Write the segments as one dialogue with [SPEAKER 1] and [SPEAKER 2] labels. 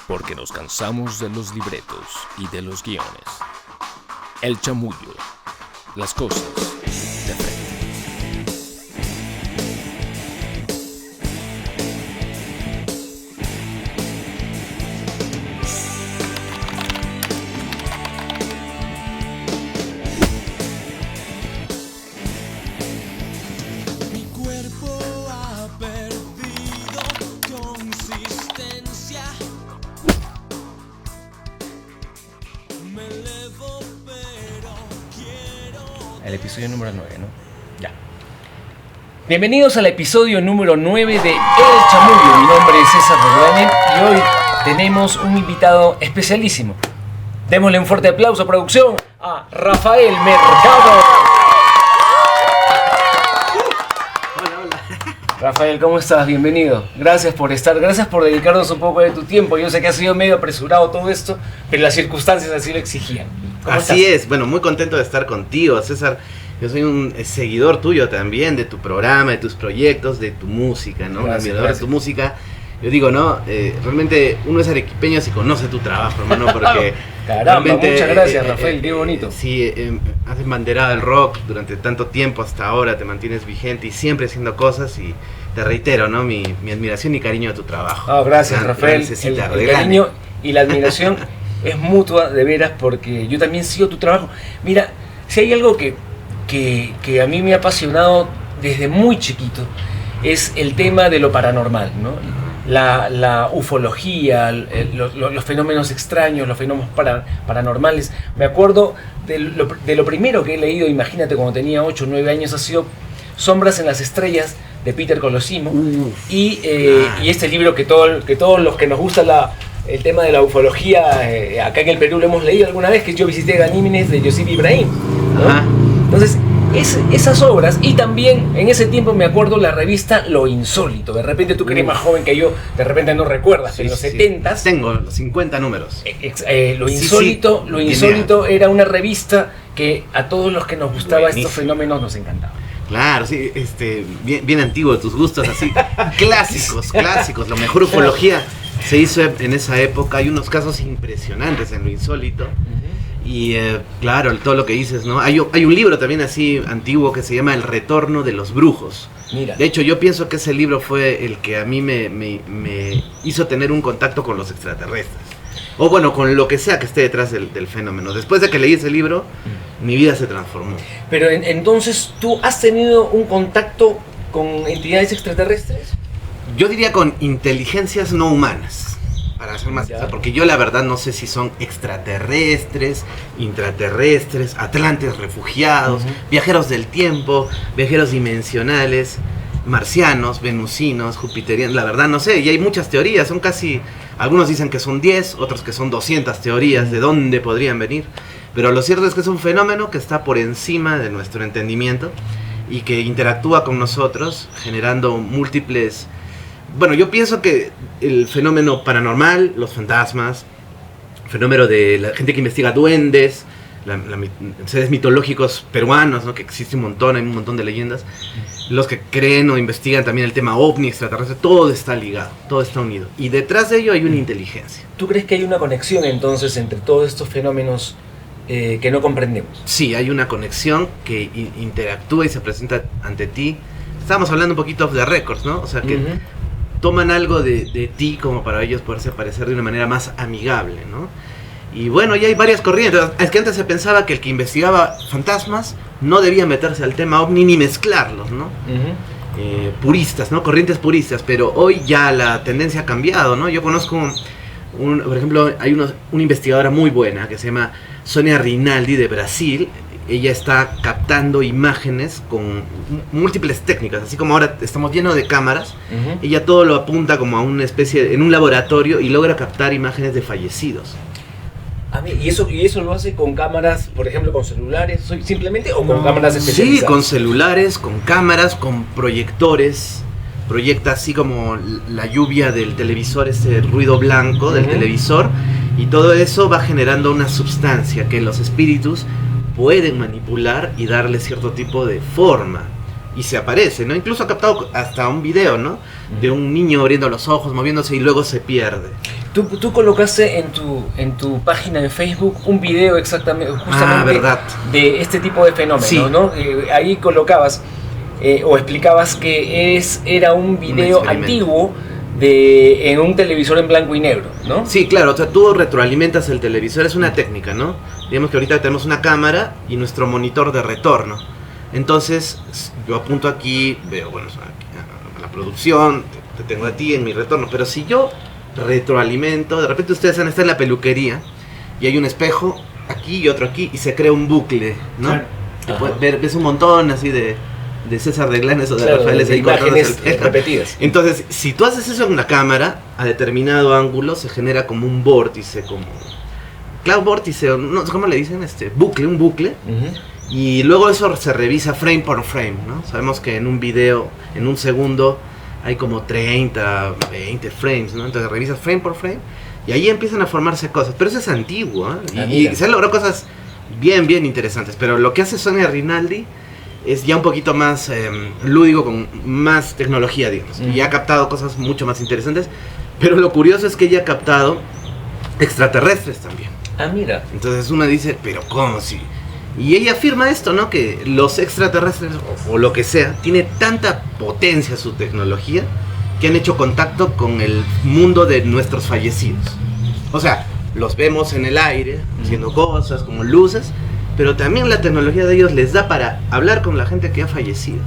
[SPEAKER 1] porque nos cansamos de los libretos y de los guiones. El chamullo, las cosas de frente. El episodio número 9, ¿no? Ya. Bienvenidos al episodio número 9 de El Chamullo. Mi nombre es César Rodríguez y hoy tenemos un invitado especialísimo. Démosle un fuerte aplauso, producción, a Rafael Mercado.
[SPEAKER 2] Hola.
[SPEAKER 1] Rafael, ¿cómo estás? Bienvenido. Gracias por estar, gracias por dedicarnos un poco de tu tiempo. Yo sé que ha sido medio apresurado todo esto, pero las circunstancias así lo exigían.
[SPEAKER 2] Así es, bueno, muy contento de estar contigo, César. Yo soy un seguidor tuyo también, de tu programa, de tus proyectos, de tu música, ¿no? Un admirador de tu música. Yo digo, ¿no? Realmente uno es arequipeño si conoce tu trabajo, hermano, porque...
[SPEAKER 1] Caramba, muchas gracias, Rafael, qué bonito.
[SPEAKER 2] Sí, has embanderado el rock durante tanto tiempo hasta ahora, te mantienes vigente y siempre haciendo cosas y te reitero, ¿no? Mi admiración y cariño a tu trabajo.
[SPEAKER 1] Oh, gracias, Rafael. El cariño y la admiración es mutua, de veras, porque yo también sigo tu trabajo. Mira, si hay algo que a mí me ha apasionado desde muy chiquito, es el tema de lo paranormal, ¿no? La ufología, los fenómenos extraños, los fenómenos paranormales. Me acuerdo de lo primero que he leído, imagínate, cuando tenía 8 o 9 años, ha sido Sombras en las Estrellas, de Peter Colosimo. Y este libro que todos los que nos gusta el tema de la ufología, acá en el Perú lo hemos leído alguna vez, que Yo visité Ganímedes, de Yosif Ibrahim, ¿no? Entonces, esas obras, y también en ese tiempo me acuerdo la revista Lo Insólito. De repente tú que eres más joven que yo, de repente no recuerdas, pero en los 70s...
[SPEAKER 2] Tengo los 50 números.
[SPEAKER 1] Lo Insólito era una revista que a todos los que nos gustaban estos fenómenos nos encantaba.
[SPEAKER 2] Claro, sí, bien antiguo tus gustos, así, clásicos, la mejor ufología se hizo en esa época. Hay unos casos impresionantes en Lo Insólito. Y claro, todo lo que dices, ¿no? Hay un libro también así antiguo que se llama El Retorno de los Brujos.
[SPEAKER 1] Mira.
[SPEAKER 2] De hecho, yo pienso que ese libro fue el que a mí me hizo tener un contacto con los extraterrestres. O bueno, con lo que sea que esté detrás del fenómeno. Después de que leí ese libro, mi vida se transformó.
[SPEAKER 1] Pero entonces, ¿tú has tenido un contacto con entidades extraterrestres?
[SPEAKER 2] Yo diría con inteligencias no humanas. Para ser más, porque yo la verdad no sé si son extraterrestres, intraterrestres, atlantes refugiados, viajeros del tiempo, viajeros dimensionales, marcianos, venusinos, jupiterianos, la verdad no sé, y hay muchas teorías, son casi, algunos dicen que son 10, otros que son 200 teorías de dónde podrían venir, pero lo cierto es que es un fenómeno que está por encima de nuestro entendimiento y que interactúa con nosotros, generando múltiples... Bueno, yo pienso que el fenómeno paranormal, los fantasmas, el fenómeno de la gente que investiga duendes, seres mitológicos peruanos, ¿no? Que existe un montón, hay un montón de leyendas, los que creen o investigan también el tema ovni, extraterrestre, todo está ligado, todo está unido. Y detrás de ello hay una inteligencia.
[SPEAKER 1] ¿Tú crees que hay una conexión entonces entre todos estos fenómenos que no comprendemos?
[SPEAKER 2] Sí, hay una conexión que interactúa y se presenta ante ti. Estábamos hablando un poquito de records, ¿no? O sea que... toman algo de ti como para ellos poderse aparecer de una manera más amigable, ¿no? Y bueno, ya hay varias corrientes. Es que antes se pensaba que el que investigaba fantasmas no debía meterse al tema ovni ni mezclarlos, ¿no? Puristas, ¿no? Corrientes puristas, pero hoy ya la tendencia ha cambiado, ¿no? Yo conozco, por ejemplo, hay una investigadora muy buena que se llama Sonia Rinaldi de Brasil. Ella está captando imágenes con múltiples técnicas, así como ahora estamos llenos de cámaras. Ella todo lo apunta como a una especie, en un laboratorio, y logra captar imágenes de fallecidos.
[SPEAKER 1] ¿Y eso lo hace con cámaras, por ejemplo, con celulares, simplemente, o con cámaras especializadas?
[SPEAKER 2] Sí, con celulares, con cámaras, con proyectores. Proyecta así como la lluvia del televisor, ese ruido blanco del televisor, y todo eso va generando una sustancia que los espíritus pueden manipular y darle cierto tipo de forma. Y se aparece, ¿no? Incluso ha captado hasta un video, ¿no? De un niño abriendo los ojos, moviéndose, y luego se pierde.
[SPEAKER 1] Tú colocaste en tu página de Facebook un video justamente
[SPEAKER 2] ¿verdad?
[SPEAKER 1] De este tipo de fenómenos, sí. ¿No? Ahí colocabas o explicabas que era un video antiguo en un televisor en blanco y negro, ¿no?
[SPEAKER 2] Sí, claro, o sea, tú retroalimentas el televisor, es una técnica, ¿no? Digamos que ahorita tenemos una cámara y nuestro monitor de retorno. Entonces, yo apunto aquí, veo, bueno, aquí, la producción, te tengo a ti en mi retorno, pero si yo retroalimento, de repente ustedes han estado en la peluquería y hay un espejo aquí y otro aquí y se crea un bucle, ¿no? Claro. Ves un montón así de César de Glanes o de Rafael
[SPEAKER 1] de imágenes repetidas.
[SPEAKER 2] Entonces, si tú haces eso en una cámara, a determinado ángulo se genera como un vórtice, vórtice, no sé cómo le dicen, un bucle. Y luego eso se revisa frame por frame, ¿no? Sabemos que en un video, en un segundo, hay como 30, 20 frames, ¿no? Entonces revisas frame por frame y ahí empiezan a formarse cosas. Pero eso es antiguo, ¿eh? Y se han logrado cosas bien interesantes. Pero lo que hace Sonia Rinaldi es ya un poquito más lúdico, con más tecnología, digamos. Y ha captado cosas mucho más interesantes. Pero lo curioso es que ella ha captado extraterrestres también.
[SPEAKER 1] Mira.
[SPEAKER 2] Entonces uno dice, pero ¿cómo si...? Y ella afirma esto, ¿no? Que los extraterrestres, o lo que sea, tiene tanta potencia su tecnología que han hecho contacto con el mundo de nuestros fallecidos. O sea, los vemos en el aire, haciendo cosas, como luces, pero también la tecnología de ellos les da para hablar con la gente que ha fallecido.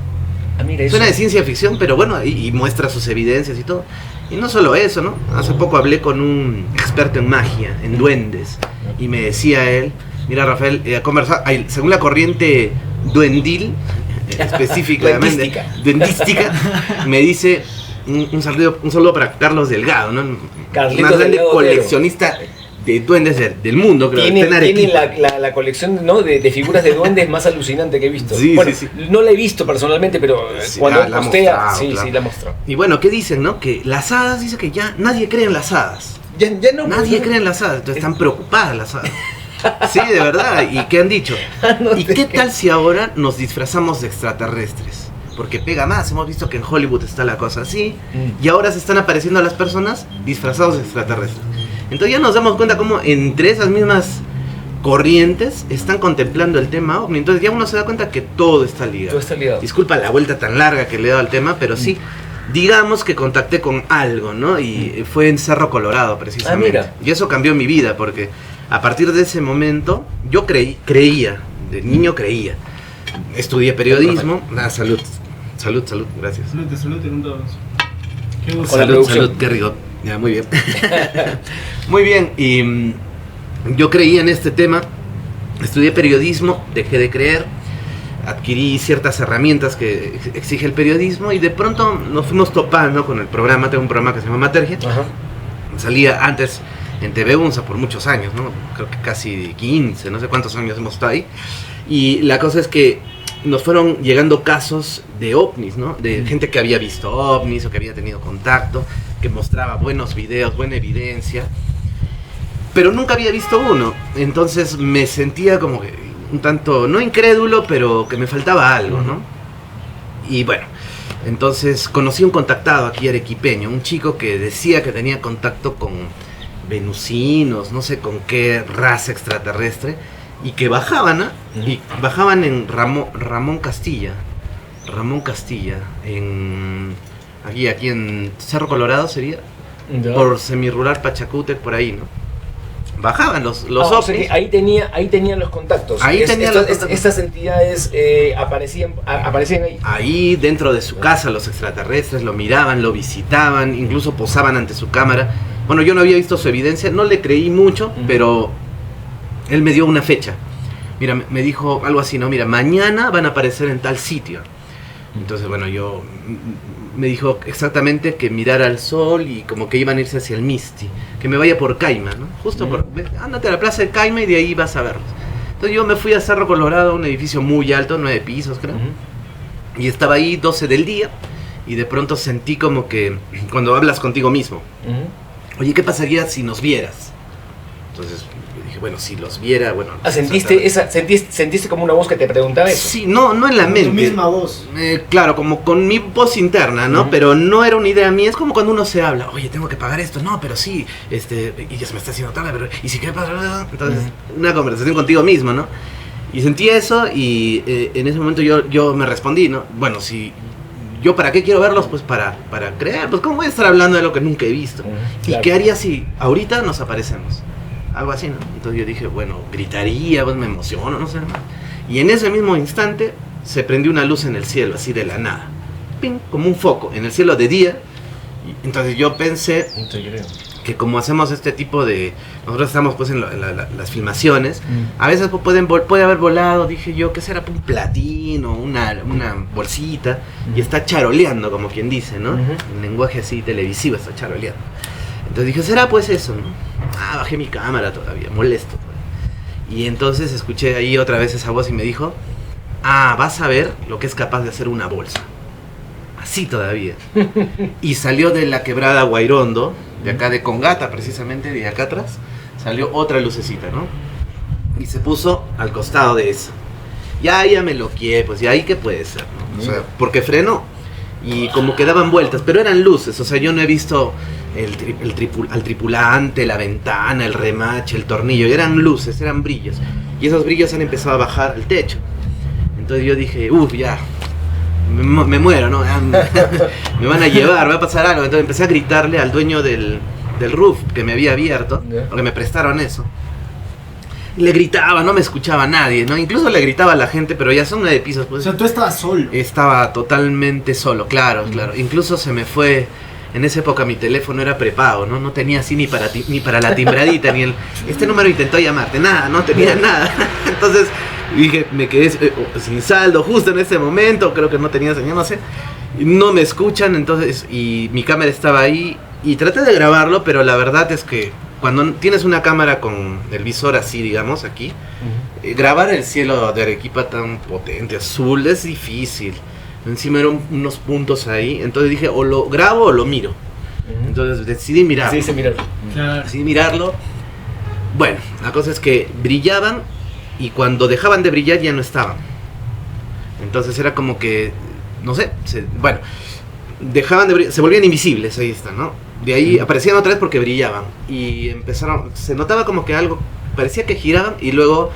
[SPEAKER 1] Mira,
[SPEAKER 2] suena de ciencia ficción, pero bueno, y muestra sus evidencias y todo. Y no solo eso, ¿no? Hace poco hablé con un experto en magia, en duendes, y me decía él... Mira, Rafael, según la corriente duendil, específicamente duendística, me dice un saludo para Carlos Delgado, ¿no?
[SPEAKER 1] Carlitos
[SPEAKER 2] más grande
[SPEAKER 1] Delgado,
[SPEAKER 2] coleccionista de duendes del mundo, creo.
[SPEAKER 1] Tiene la colección, ¿no? de figuras de duendes más alucinante que he visto.
[SPEAKER 2] Sí,
[SPEAKER 1] bueno,
[SPEAKER 2] sí.
[SPEAKER 1] No la he visto personalmente, pero cuando postea,
[SPEAKER 2] claro.
[SPEAKER 1] Sí, la mostró.
[SPEAKER 2] Y bueno, ¿qué dicen, no? Que las hadas, dice que ya nadie cree en las hadas.
[SPEAKER 1] Ya no.
[SPEAKER 2] Nadie cree en las hadas, entonces están preocupadas las hadas. Sí, de verdad. ¿Y qué han dicho? ¿Y qué tal si ahora nos disfrazamos de extraterrestres? Porque pega más. Hemos visto que en Hollywood está la cosa así. Y ahora se están apareciendo las personas disfrazados de extraterrestres. Entonces ya nos damos cuenta cómo entre esas mismas corrientes están contemplando el tema OVNI. Entonces ya uno se da cuenta que todo está ligado.
[SPEAKER 1] Todo está ligado.
[SPEAKER 2] Disculpa la vuelta tan larga que le he dado al tema, pero sí. Digamos que contacté con algo, ¿no? Y fue en Cerro Colorado, precisamente.
[SPEAKER 1] Mira.
[SPEAKER 2] Y eso cambió mi vida, porque a partir de ese momento, yo creía, de niño creía. Estudié periodismo. Salud, gracias.
[SPEAKER 3] Salud, en un todos.
[SPEAKER 1] Qué gusto.
[SPEAKER 2] Salud, qué rico. Ya, muy bien. Muy bien, y yo creía en este tema. Estudié periodismo, dejé de creer. Adquirí ciertas herramientas que exige el periodismo y de pronto nos fuimos topando con el programa. Tengo un programa que se llama Matergia. Salía antes en TV Unsa por muchos años, ¿no? Creo que casi 15, no sé cuántos años hemos estado ahí. Y la cosa es que nos fueron llegando casos de ovnis, ¿no? De gente que había visto ovnis o que había tenido contacto, que mostraba buenos videos, buena evidencia, pero nunca había visto uno. Entonces me sentía como que un tanto, no incrédulo, pero que me faltaba algo, ¿no? Y bueno, entonces conocí un contactado aquí arequipeño, un chico que decía que tenía contacto con venusinos, no sé con qué raza extraterrestre, y que bajaban, ¿eh? Y bajaban en Ramón Castilla, aquí en Cerro Colorado sería, por semirural Pachacútec, por ahí, ¿no? Bajaban los ovnis.
[SPEAKER 1] O sea que ahí tenían los contactos. Estas entidades aparecían ahí.
[SPEAKER 2] Ahí dentro de su casa los extraterrestres lo miraban, lo visitaban, incluso posaban ante su cámara. Bueno, yo no había visto su evidencia, no le creí mucho, pero él me dio una fecha. Mira, me dijo algo así, ¿no? Mira, mañana van a aparecer en tal sitio. Entonces, bueno, me dijo exactamente que mirara al sol y como que iban a irse hacia el Misti, que me vaya por Caima, ¿no? Justo ándate a la plaza de Caima y de ahí vas a verlos. Entonces yo me fui a Cerro Colorado, un edificio muy alto, 9 pisos creo, y estaba ahí 12 del día y de pronto sentí como que cuando hablas contigo mismo, oye, ¿qué pasaría si nos vieras? Entonces yo dije, dije, bueno, si los viera, bueno...
[SPEAKER 1] ¿Sentiste como una voz que te preguntaba eso?
[SPEAKER 2] Sí, no en la mente.
[SPEAKER 3] Tu misma voz.
[SPEAKER 2] Claro, como con mi voz interna, ¿no? Pero no era una idea mía, es como cuando uno se habla, oye, tengo que pagar esto, no, pero sí, y ya se me está haciendo tarde, pero... ¿Y si qué pasa? Entonces, una conversación contigo mismo, ¿no? Y sentí eso y en ese momento yo me respondí, ¿no? Bueno, si... ¿Yo para qué quiero verlos? Pues para creer, pues ¿cómo voy a estar hablando de lo que nunca he visto?
[SPEAKER 1] Claro.
[SPEAKER 2] ¿Y qué haría si ahorita nos aparecemos? Algo así, ¿no? Entonces yo dije, bueno, gritaría, pues me emociono, no sé. Y en ese mismo instante se prendió una luz en el cielo, así de la nada. ¡Ping! Como un foco, en el cielo de día. Y entonces yo pensé que como hacemos este tipo de... Nosotros estamos pues en las filmaciones, a veces puede haber volado, dije yo, ¿qué será? Un platín o una bolsita, y está charoleando, como quien dice, ¿no? En lenguaje así televisivo está charoleando. Entonces dije, ¿será pues eso, no? Bajé mi cámara todavía, molesto. Y entonces escuché ahí otra vez esa voz y me dijo, vas a ver lo que es capaz de hacer una bolsa. Así todavía. Y salió de la quebrada Guairondo, de acá de Congata precisamente, de acá atrás, salió otra lucecita, ¿no? Y se puso al costado de eso. Ya me loqueé, pues, ¿y ahí qué puede ser, no? O sea, porque frenó y como que daban vueltas, pero eran luces, o sea, yo no he visto al tripulante, la ventana, el remache, el tornillo, eran luces, eran brillos, y esos brillos han empezado a bajar al techo. Entonces yo dije, ya, me muero, ¿no? Me van a llevar, va a pasar algo. Entonces empecé a gritarle al dueño del roof que me había abierto, porque me prestaron eso. Y le gritaba, no me escuchaba nadie, ¿no? Incluso le gritaba a la gente, pero ya son 9 pisos. Pues,
[SPEAKER 3] o sea, tú estabas solo.
[SPEAKER 2] Estaba totalmente solo, claro. Incluso se me fue... En esa época mi teléfono era prepago, ¿no? No tenía así ni para la timbradita, ni este número intentó llamarte, nada, no tenía nada. Entonces dije, me quedé sin saldo justo en ese momento, creo que no tenía señal, no sé. No me escuchan, entonces, y mi cámara estaba ahí, y traté de grabarlo, pero la verdad es que cuando tienes una cámara con el visor así, digamos, aquí, grabar el cielo de Arequipa tan potente, azul, es difícil. Encima eran unos puntos ahí, entonces dije, o lo grabo o lo miro. Entonces decidí mirarlo.
[SPEAKER 1] Sí, mirarlo.
[SPEAKER 3] Claro.
[SPEAKER 2] Decidí mirarlo. Bueno, la cosa es que brillaban y cuando dejaban de brillar ya no estaban. Entonces era como que, no sé, dejaban de brillar, se volvían invisibles, ahí está, ¿no? De ahí aparecían otra vez porque brillaban y empezaron, se notaba como que algo, parecía que giraban y luego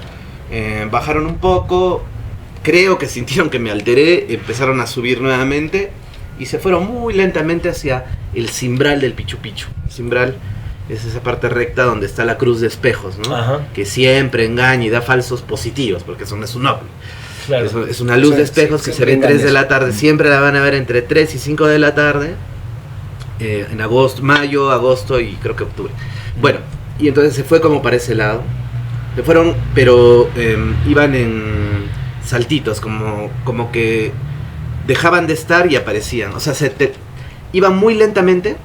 [SPEAKER 2] bajaron un poco. Creo que sintieron que me alteré, empezaron a subir nuevamente y se fueron muy lentamente hacia el cimbral del Pichu Pichu. El cimbral es esa parte recta donde está la cruz de espejos, ¿no? Ajá. Que siempre engaña y da falsos positivos, porque eso no es un ovni. Claro. Es una luz de espejos que se ve en 3 de la tarde, siempre la van a ver entre 3 y 5 de la tarde, en mayo, agosto y creo que octubre. Bueno, y entonces se fue como para ese lado. Se fueron, pero iban en... saltitos, como que dejaban de estar y aparecían, o sea, iban muy lentamente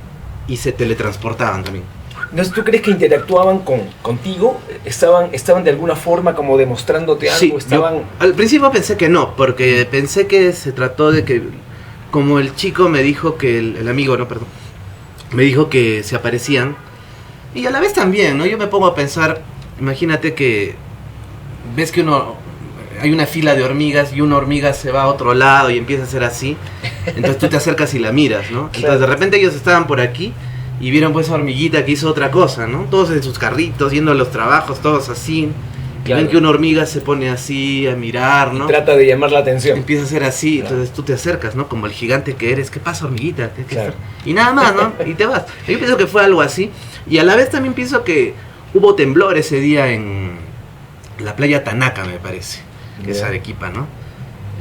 [SPEAKER 2] y se teletransportaban también.
[SPEAKER 1] Entonces, ¿tú crees que interactuaban contigo? ¿Estaban de alguna forma como demostrándote algo?
[SPEAKER 2] Sí,
[SPEAKER 1] estaban...
[SPEAKER 2] al principio pensé que no, porque pensé que se trató de que, como el chico me dijo que, el amigo, no, perdón, me dijo que se aparecían, y a la vez también, ¿no? Yo me pongo a pensar, imagínate que ves que hay una fila de hormigas y una hormiga se va a otro lado y empieza a ser así, entonces tú te acercas y la miras, ¿no? Entonces de repente ellos estaban por aquí y vieron pues esa hormiguita que hizo otra cosa, ¿no? Todos en sus carritos, yendo a los trabajos, todos así, y ven que una hormiga se pone así a mirar, ¿no?
[SPEAKER 1] Y trata de llamar la atención.
[SPEAKER 2] Empieza a ser así, entonces tú te acercas, ¿no? Como el gigante que eres, ¿qué pasa, hormiguita? Y nada más, ¿no? Y te vas. Yo pienso que fue algo así, y a la vez también pienso que hubo temblor ese día en la playa Tanaca, me parece. Que es Arequipa, ¿no?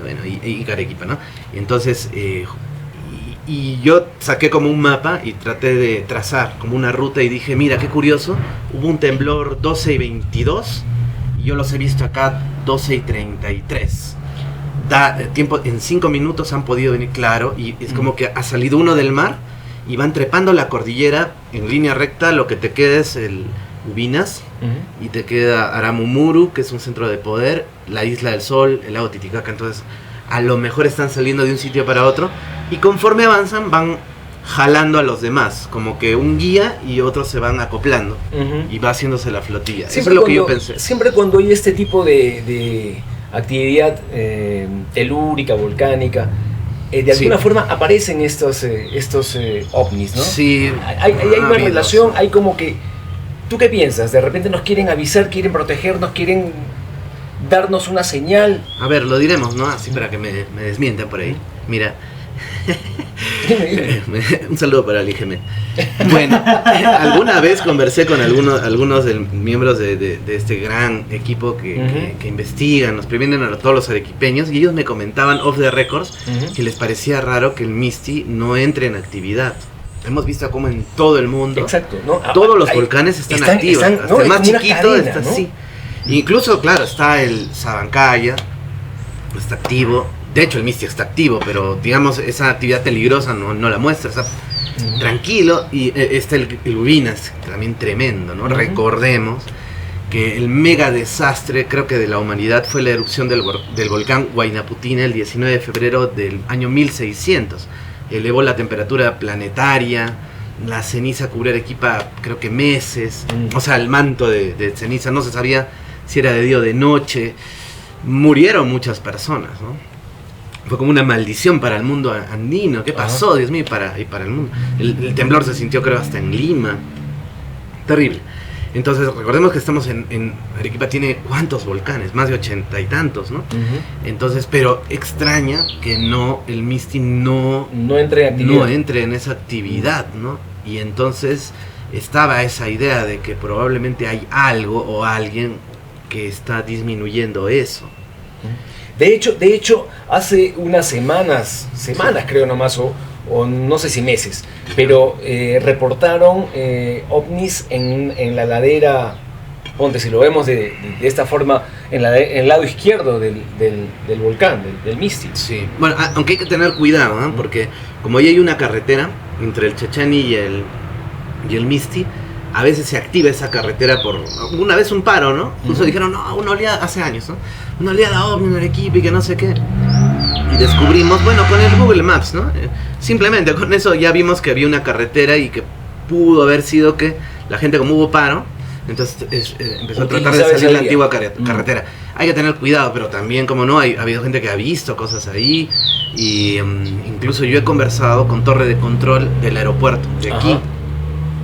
[SPEAKER 2] Bueno, y Arequipa, ¿no? Y entonces, y yo saqué como un mapa y traté de trazar como una ruta y dije, mira, qué curioso, hubo un temblor 12 y 22 y yo los he visto acá 12 y 33. Tiempo, en 5 minutos han podido venir, claro, y es como que ha salido uno del mar y van trepando la cordillera en línea recta, lo que te queda es el Ubinas, y te queda Aramumuru, que es un centro de poder, la Isla del Sol, el lago Titicaca. Entonces a lo mejor están saliendo de un sitio para otro y conforme avanzan van jalando a los demás, como que un guía y otros se van acoplando y va haciéndose la flotilla. Eso es lo que yo pensé.
[SPEAKER 1] Siempre cuando hay este tipo de actividad telúrica, volcánica, de alguna forma aparecen estos ovnis, ¿no?
[SPEAKER 2] Sí.
[SPEAKER 1] Hay una relación, hay como que... ¿Tú qué piensas? ¿De repente nos quieren avisar, quieren protegernos, quieren darnos una señal?
[SPEAKER 2] A ver, lo diremos, ¿no? Así para que me desmientan por ahí. Mira. Un saludo para el IGM. Bueno, alguna vez conversé con algunos miembros de este gran equipo que investigan, nos previenen a todos los arequipeños, y ellos me comentaban off the records que les parecía raro que el Misty no entre en actividad. Hemos visto cómo en todo el mundo,
[SPEAKER 1] exacto, ¿no?
[SPEAKER 2] Todos los volcanes están activos, hasta el más chiquito cadena, está así, ¿no? Incluso, claro, está el Sabancaya, está activo. De hecho, el Misty está activo, pero digamos, esa actividad peligrosa no la muestra, está tranquilo. Y está el Ubinas, también tremendo, ¿no? Recordemos que el mega desastre, creo que de la humanidad, fue la erupción del volcán Huayna Putuna el 19 de febrero del año 1600. Elevó la temperatura planetaria, la ceniza cubrió Arequipa, creo que meses, o sea, el manto de ceniza, no se sabía si era de día o de noche. Murieron muchas personas, ¿no? Fue como una maldición para el mundo andino. ¿Qué pasó, Dios mío, para el mundo? El temblor se sintió, creo, hasta en Lima. Terrible. Entonces, recordemos que estamos en Arequipa, tiene ¿cuántos volcanes? Más de 80 y tantos, ¿no? Entonces, pero extraña que el Misty no entre en esa actividad, ¿no? Y entonces estaba esa idea de que probablemente hay algo o alguien que está disminuyendo eso.
[SPEAKER 1] De hecho, hace unas semanas creo nomás, o no sé si meses, pero reportaron ovnis en la ladera, ponte, si lo vemos de esta forma, en el lado izquierdo del volcán, del Misty.
[SPEAKER 2] Sí, bueno, aunque hay que tener cuidado, ¿no? Porque como ahí hay una carretera entre el Chachani y el Misty, a veces se activa esa carretera por una vez un paro, ¿no? Justo dijeron, no, una oleada, hace años, ¿no? Una oleada ovni en Arequipa y que no sé qué. Y descubrimos, bueno, con el Google Maps, ¿no? Simplemente con eso ya vimos que había una carretera y que pudo haber sido que la gente, como hubo paro, entonces empezó a tratar de salir la antigua carretera. Hay que tener cuidado, pero también, como no, ha habido gente que ha visto cosas ahí. Y incluso yo he conversado con torre de control del aeropuerto de aquí.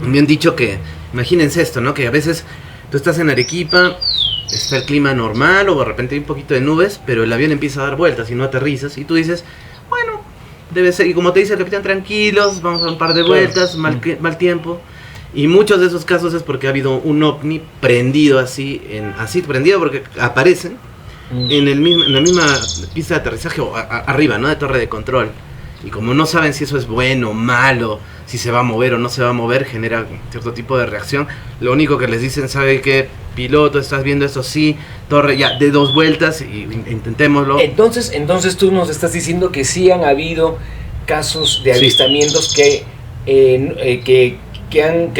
[SPEAKER 2] Me han dicho que, imagínense esto, ¿no? Que a veces tú estás en Arequipa, está el clima normal o de repente hay un poquito de nubes, pero el avión empieza a dar vueltas y no aterrizas y tú dices, bueno, debe ser, y como te dice el capitán, tranquilos, vamos a dar un par de vueltas, mal tiempo. Y muchos de esos casos es porque ha habido un ovni prendido así prendido porque aparecen en la misma pista de aterrizaje o arriba, ¿no? De torre de control. Y como no saben si eso es bueno o malo, si se va a mover o no se va a mover, genera cierto tipo de reacción. Lo único que les dicen, ¿sabe qué? Piloto, ¿estás viendo esto? Sí, torre, ya, de 2 vueltas y intentémoslo.
[SPEAKER 1] Entonces tú nos estás diciendo que sí han habido casos de avistamientos que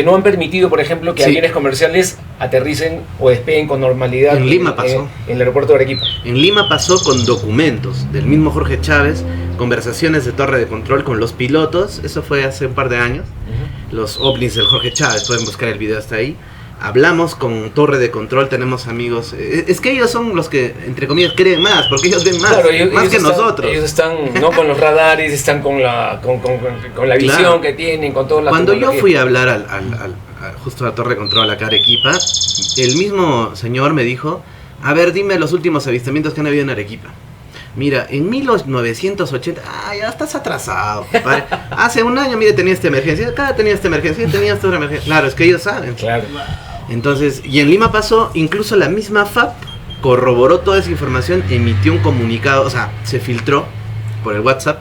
[SPEAKER 1] no han permitido, por ejemplo, que aviones comerciales aterricen o despeguen con normalidad.
[SPEAKER 2] En Lima pasó.
[SPEAKER 1] En el aeropuerto de Arequipa.
[SPEAKER 2] En Lima pasó con documentos del mismo Jorge Chávez, conversaciones de torre de control con los pilotos. Eso fue hace un par de años. Los ovnis del Jorge Chávez, pueden buscar el video hasta ahí. Hablamos con torre de control, tenemos amigos. Es que ellos son los que, entre comillas, creen más, porque ellos ven más, claro, ellos que nosotros.
[SPEAKER 1] Ellos están no con los radares, están con la visión que tienen, con toda la
[SPEAKER 2] Cuando yo fui a hablar justo a la torre de control acá Arequipa, el mismo señor me dijo, a ver, dime los últimos avistamientos que han habido en Arequipa. Mira, en 1980, ya estás atrasado, compadre. Hace un año, mire, tenía esta emergencia, acá tenía esta emergencia, tenía esta otra emergencia. Claro, es que ellos saben.
[SPEAKER 1] Claro.
[SPEAKER 2] Entonces, y en Lima pasó, incluso la misma FAP corroboró toda esa información, emitió un comunicado, o sea, se filtró por el WhatsApp,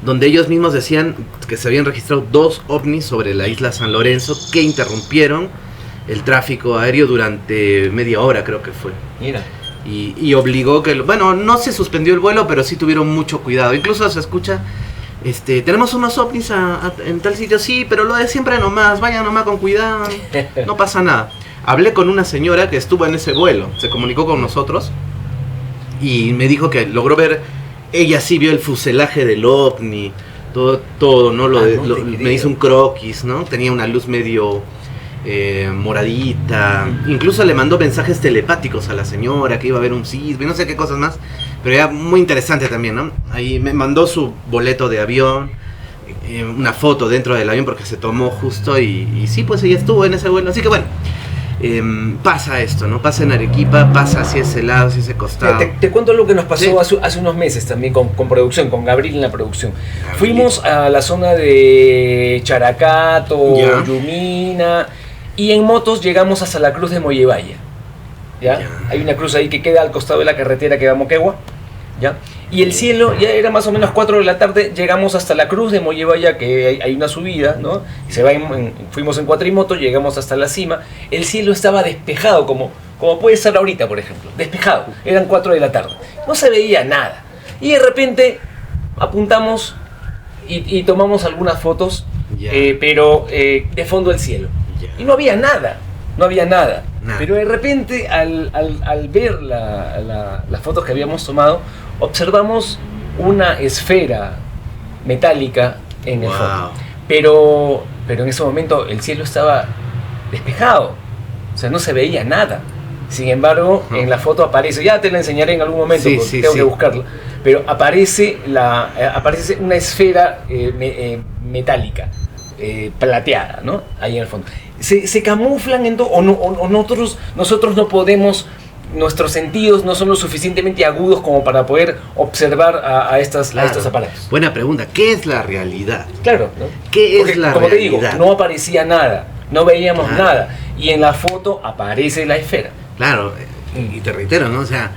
[SPEAKER 2] donde ellos mismos decían que se habían registrado 2 ovnis sobre la isla San Lorenzo que interrumpieron el tráfico aéreo durante media hora, creo que fue.
[SPEAKER 1] Mira.
[SPEAKER 2] Y obligó que, bueno, no se suspendió el vuelo, pero sí tuvieron mucho cuidado. Incluso se escucha, tenemos unos ovnis en tal sitio, sí, pero lo de siempre nomás, vayan nomás con cuidado, no pasa nada. Hablé con una señora que estuvo en ese vuelo, se comunicó con nosotros y me dijo que logró ver, ella sí vio el fuselaje del ovni, todo, ¿no? Me hizo un croquis, ¿no? Tenía una luz medio moradita. Incluso le mandó mensajes telepáticos a la señora que iba a ver un cisne, no sé qué cosas más. Pero era muy interesante también, ¿no? Ahí me mandó su boleto de avión, una foto dentro del avión porque se tomó justo y sí, pues ella estuvo en ese vuelo. Así que bueno, pasa esto, ¿no? Pasa en Arequipa, pasa hacia ese lado, hacia ese costado.
[SPEAKER 1] Te cuento lo que nos pasó hace unos meses también con producción, con Gabriel en la producción. Fuimos a la zona de Characato, Yumina, y en motos llegamos hasta la cruz de Mollevaya. ¿Ya? Hay una cruz ahí que queda al costado de la carretera que va a Moquegua, ¿ya? Y el cielo, ya era más o menos 4 de la tarde, llegamos hasta la cruz de Mollevaya, que hay una subida, ¿no? Y fuimos en cuatrimoto, llegamos hasta la cima. El cielo estaba despejado, como puede estar ahorita, por ejemplo, despejado. Eran 4 de la tarde, no se veía nada. Y de repente apuntamos y tomamos algunas fotos, pero de fondo el cielo. Y no había nada. Pero de repente, al ver las fotos que habíamos tomado, observamos una esfera metálica en el fondo. Pero en ese momento el cielo estaba despejado, o sea, no se veía nada. Sin embargo, en la foto aparece, ya te la enseñaré en algún momento, tengo que buscarla, pero aparece una esfera metálica, plateada, ¿no? Ahí en el fondo. Se camuflan o nosotros no podemos, nuestros sentidos no son lo suficientemente agudos como para poder observar a estos aparatos.
[SPEAKER 2] Buena pregunta, ¿qué es la realidad?
[SPEAKER 1] Claro, ¿no?
[SPEAKER 2] ¿Qué es la realidad?
[SPEAKER 1] Como te digo, no aparecía nada, no veíamos nada, y en la foto aparece la esfera.
[SPEAKER 2] Claro, y te reitero, ¿no? O sea,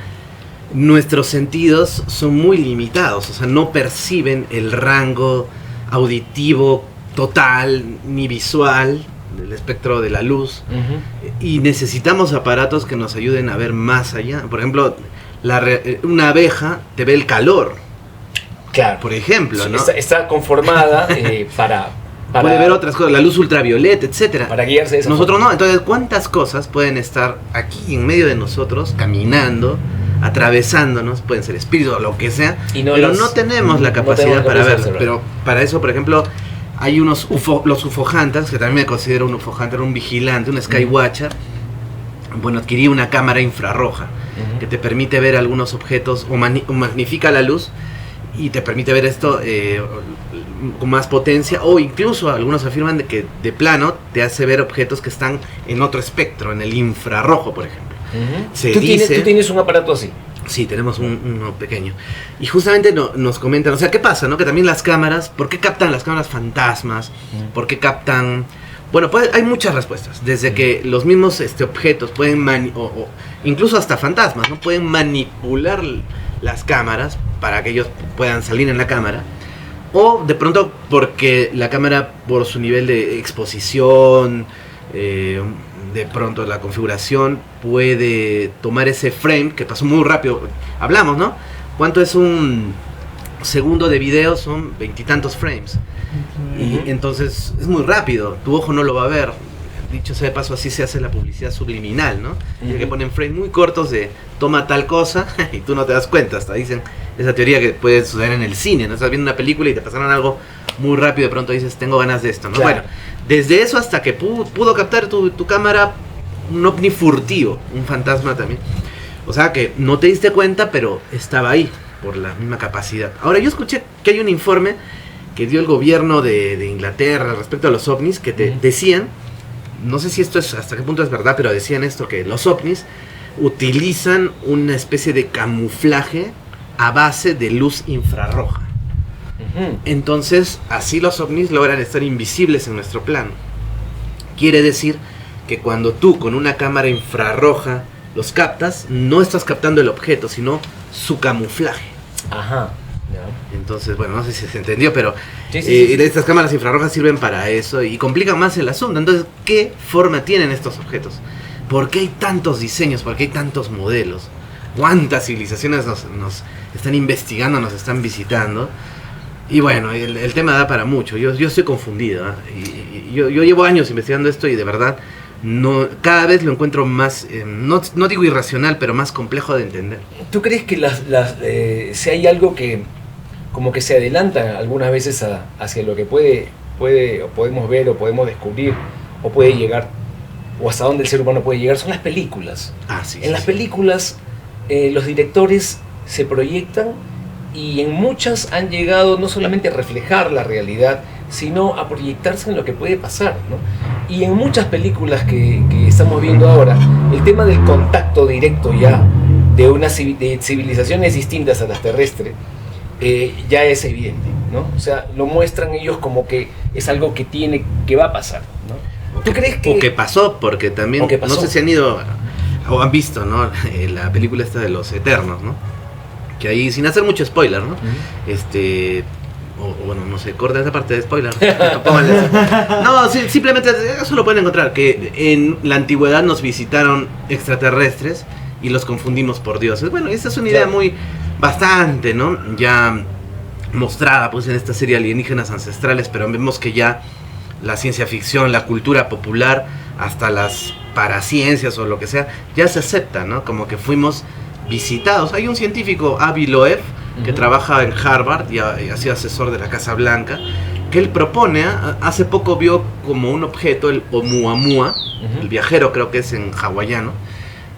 [SPEAKER 2] nuestros sentidos son muy limitados, o sea, no perciben el rango auditivo total ni visual del espectro de la luz, y necesitamos aparatos que nos ayuden a ver más allá. Por ejemplo, una abeja te ve el calor,
[SPEAKER 1] claro,
[SPEAKER 2] por ejemplo, ¿no?
[SPEAKER 1] Está conformada para
[SPEAKER 2] puede ver otras cosas, la luz ultravioleta, etcétera.
[SPEAKER 1] Para guiarse de esa
[SPEAKER 2] nosotros
[SPEAKER 1] forma.
[SPEAKER 2] No. Entonces, ¿cuántas cosas pueden estar aquí en medio de nosotros, caminando, atravesándonos? Pueden ser espíritus o lo que sea, pero no tenemos la capacidad para verlo. Pero para eso, por ejemplo, hay los UFO hunters, que también me considero un UFO hunter, un vigilante, un skywatcher. Bueno, adquirí una cámara infrarroja que te permite ver algunos objetos o magnifica la luz y te permite ver esto con más potencia, o incluso algunos afirman que de plano te hace ver objetos que están en otro espectro, en el infrarrojo, por ejemplo.
[SPEAKER 1] ¿Tú tienes un aparato así?
[SPEAKER 2] Sí, tenemos uno pequeño. Y justamente nos comentan, o sea, ¿qué pasa, no? Que también las cámaras, ¿por qué captan las cámaras fantasmas? ¿Por qué captan...? Bueno, pues hay muchas respuestas. Desde que los mismos objetos pueden, incluso hasta fantasmas, ¿no? Pueden manipular las cámaras para que ellos puedan salir en la cámara. O de pronto porque la cámara, por su nivel de exposición, de pronto la configuración, puede tomar ese frame, que pasó muy rápido. Hablamos, ¿no? ¿Cuánto es un segundo de video? Son 20 y tantos frames. Y entonces es muy rápido, tu ojo no lo va a ver. Dicho sea de paso, así se hace la publicidad subliminal, ¿no? Que ponen frames muy cortos de toma tal cosa y tú no te das cuenta. Hasta dicen esa teoría que puede suceder en el cine, ¿no? Estás viendo una película y te pasaron algo muy rápido, de pronto dices, tengo ganas de esto, ¿no? Claro. Bueno, desde eso hasta que pudo captar tu cámara un ovni furtivo, un fantasma también. O sea que no te diste cuenta, pero estaba ahí por la misma capacidad. Ahora, yo escuché que hay un informe que dio el gobierno de Inglaterra respecto a los ovnis, que te decían, no sé si esto es hasta qué punto es verdad, pero decían esto, que los ovnis utilizan una especie de camuflaje a base de luz infrarroja. Entonces, así los ovnis logran estar invisibles en nuestro plano. Quiere decir que cuando tú con una cámara infrarroja los captas, no estás captando el objeto, sino su camuflaje.
[SPEAKER 1] Ajá.
[SPEAKER 2] Entonces, bueno, no sé si se entendió, pero estas cámaras infrarrojas sirven para eso y complican más el asunto. Entonces, ¿qué forma tienen estos objetos? ¿Por qué hay tantos diseños? ¿Por qué hay tantos modelos? ¿Cuántas civilizaciones nos están investigando, nos están visitando? Y bueno, el tema da para mucho. Yo estoy confundido, ¿eh? Y yo llevo años investigando esto y de verdad cada vez lo encuentro más, no digo irracional, pero más complejo de entender.
[SPEAKER 1] ¿Tú crees que si hay algo que como que se adelantan algunas veces hacia lo que puede o podemos ver o podemos descubrir o puede llegar, o hasta dónde el ser humano puede llegar, son las películas. En las películas los directores se proyectan y en muchas han llegado no solamente a reflejar la realidad, sino a proyectarse en lo que puede pasar, ¿no? Y en muchas películas que estamos viendo ahora, el tema del contacto directo ya de civilizaciones distintas a las terrestres ya es evidente, ¿no? O sea, lo muestran ellos como que es algo que va a pasar, ¿no? ¿Tú crees que...?
[SPEAKER 2] O que pasó, porque también, no sé si han ido o han visto, ¿no? La película esta de los Eternos, ¿no? Que ahí, sin hacer mucho spoiler, ¿no? Bueno, no sé, corta esa parte de spoiler. No, simplemente eso lo pueden encontrar, que en la antigüedad nos visitaron extraterrestres y los confundimos por dioses. Bueno, esa es una idea bastante, ¿no? Ya mostrada pues en esta serie Alienígenas Ancestrales, pero vemos que ya la ciencia ficción, la cultura popular, hasta las paraciencias o lo que sea, ya se acepta, ¿no? Como que fuimos visitados. Hay un científico, Avi Loeb, que trabaja en Harvard y ha sido asesor de la Casa Blanca, que él propone, hace poco vio como un objeto, el Oumuamua, el viajero creo que es en hawaiano,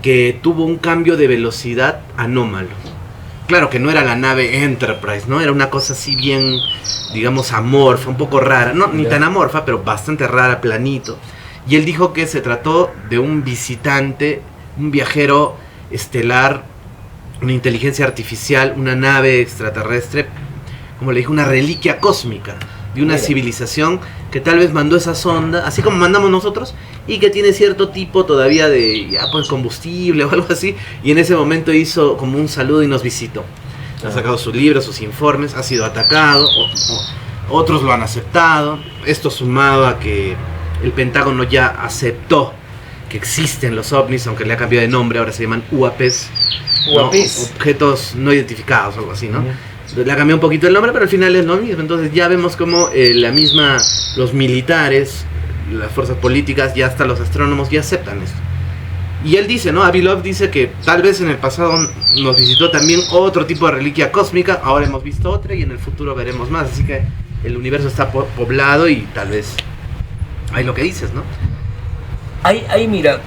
[SPEAKER 2] que tuvo un cambio de velocidad anómalo. Claro que no era la nave Enterprise, ¿no? Era una cosa así bien, digamos, amorfa, un poco rara, no, ni tan amorfa, pero bastante rara, planito. Y él dijo que se trató de un visitante, un viajero estelar, una inteligencia artificial, una nave extraterrestre, como le dije, una reliquia cósmica de una civilización que tal vez mandó esa sonda, así como mandamos nosotros, y que tiene cierto tipo todavía de combustible o algo así, y en ese momento hizo como un saludo y nos visitó. Ha sacado sus libros, sus informes, ha sido atacado, otros lo han aceptado. Esto sumado a que el Pentágono ya aceptó que existen los ovnis, aunque le ha cambiado de nombre, ahora se llaman UAPs, ¿no? Objetos no identificados o algo así, ¿no? Le ha cambiado un poquito el nombre, pero al final es lo mismo. Entonces ya vemos como los militares, las fuerzas políticas, ya hasta los astrónomos ya aceptan esto. Y él dice, ¿no? Avi Loeb dice que tal vez en el pasado nos visitó también otro tipo de reliquia cósmica, ahora hemos visto otra y en el futuro veremos más. Así que el universo está poblado y tal vez hay lo que dices, ¿no?
[SPEAKER 1] Ahí mira,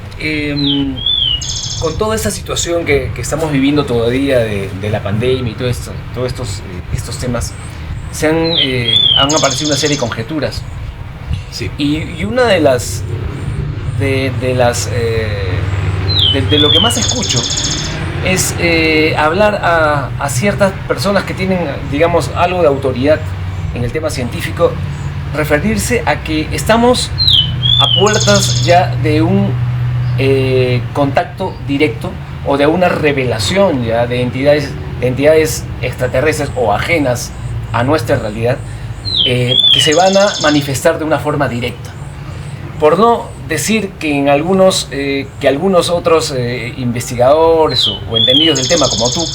[SPEAKER 1] con toda esta situación que estamos viviendo todavía de la pandemia y todos estos temas, han aparecido una serie de conjeturas.
[SPEAKER 2] Sí.
[SPEAKER 1] Y una de lo que más escucho es hablar a ciertas personas que tienen, digamos, algo de autoridad en el tema científico, referirse a que estamos a puertas ya de un contacto directo o de una revelación ya de entidades extraterrestres o ajenas a nuestra realidad, que se van a manifestar de una forma directa. Por no decir que algunos otros investigadores o entendidos del tema como tú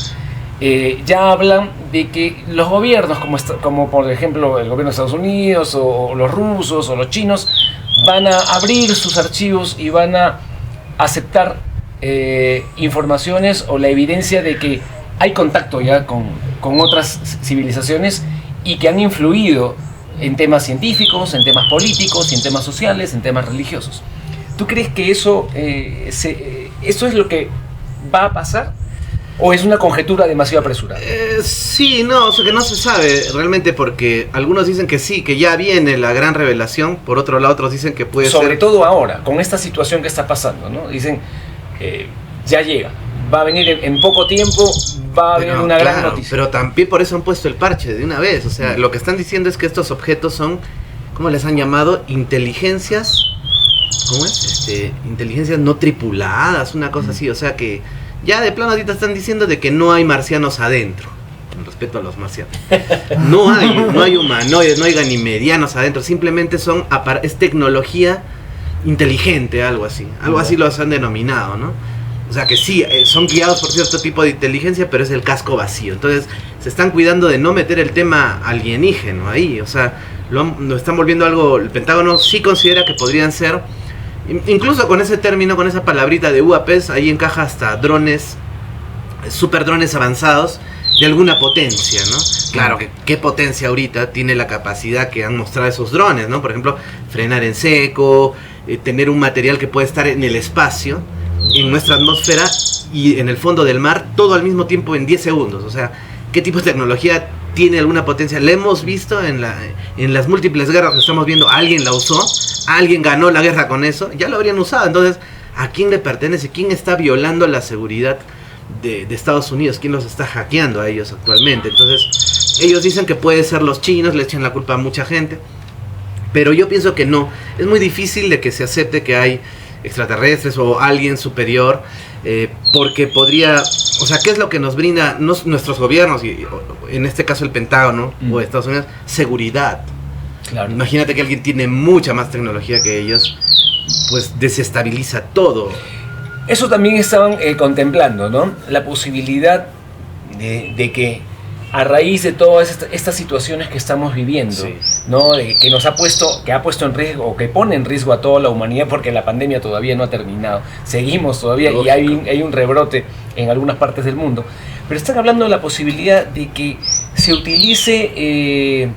[SPEAKER 1] ya hablan de que los gobiernos como por ejemplo el gobierno de Estados Unidos o los rusos o los chinos van a abrir sus archivos y van a aceptar informaciones o la evidencia de que hay contacto ya con otras civilizaciones y que han influido en temas científicos, en temas políticos, en temas sociales, en temas religiosos. ¿Tú crees que eso es lo que va a pasar? ¿O es una conjetura demasiado apresurada?
[SPEAKER 2] Sí, no, o sea que no se sabe realmente, porque algunos dicen que sí, que ya viene la gran revelación, por otro lado otros dicen que puede
[SPEAKER 1] ser... Sobre todo ahora, con esta situación que está pasando, ¿no? Dicen, ya llega, va a venir en poco tiempo, va a haber una gran noticia.
[SPEAKER 2] Pero también por eso han puesto el parche de una vez, o sea, lo que están diciendo es que estos objetos son, ¿cómo les han llamado? Inteligencias, ¿cómo es? Inteligencias no tripuladas, una cosa así, o sea que... Ya de plano ahorita están diciendo de que no hay marcianos adentro, con respeto a los marcianos. No hay humanoides, no hay ganimedianos adentro, simplemente es tecnología inteligente, algo así los han denominado, ¿no? O sea que sí, son guiados por cierto tipo de inteligencia, pero es el casco vacío. Entonces se están cuidando de no meter el tema alienígeno ahí, o sea, lo están volviendo algo. El Pentágono sí considera que podrían ser... Incluso con ese término, con esa palabrita de UAPs, ahí encaja hasta drones, super drones avanzados, de alguna potencia, ¿no? Claro, ¿qué potencia ahorita tiene la capacidad que han mostrado esos drones, ¿no? Por ejemplo, frenar en seco, tener un material que puede estar en el espacio, en nuestra atmósfera y en el fondo del mar, todo al mismo tiempo en 10 segundos. O sea, ¿qué tipo de tecnología tiene alguna potencia? La hemos visto en las múltiples guerras que estamos viendo. Alguien la usó, alguien ganó la guerra con eso, ya lo habrían usado. Entonces, ¿a quién le pertenece? ¿Quién está violando la seguridad de Estados Unidos? ¿Quién los está hackeando a ellos actualmente? Entonces, ellos dicen que puede ser los chinos, le echan la culpa a mucha gente, pero yo pienso que no. Es muy difícil de que se acepte que hay extraterrestres o alguien superior, porque podría, o sea, ¿qué es lo que nos brinda nuestros gobiernos, y en este caso el Pentágono o Estados Unidos? Seguridad. Claro. Imagínate que alguien tiene mucha más tecnología que ellos, pues desestabiliza todo.
[SPEAKER 1] Eso también estaban contemplando, ¿no? La posibilidad de que a raíz de todas estas situaciones que estamos viviendo, sí, ¿no? Que ha puesto en riesgo, o que pone en riesgo a toda la humanidad, porque la pandemia todavía no ha terminado, seguimos todavía. Lógico. Y hay un rebrote en algunas partes del mundo, pero están hablando de la posibilidad de que se utilice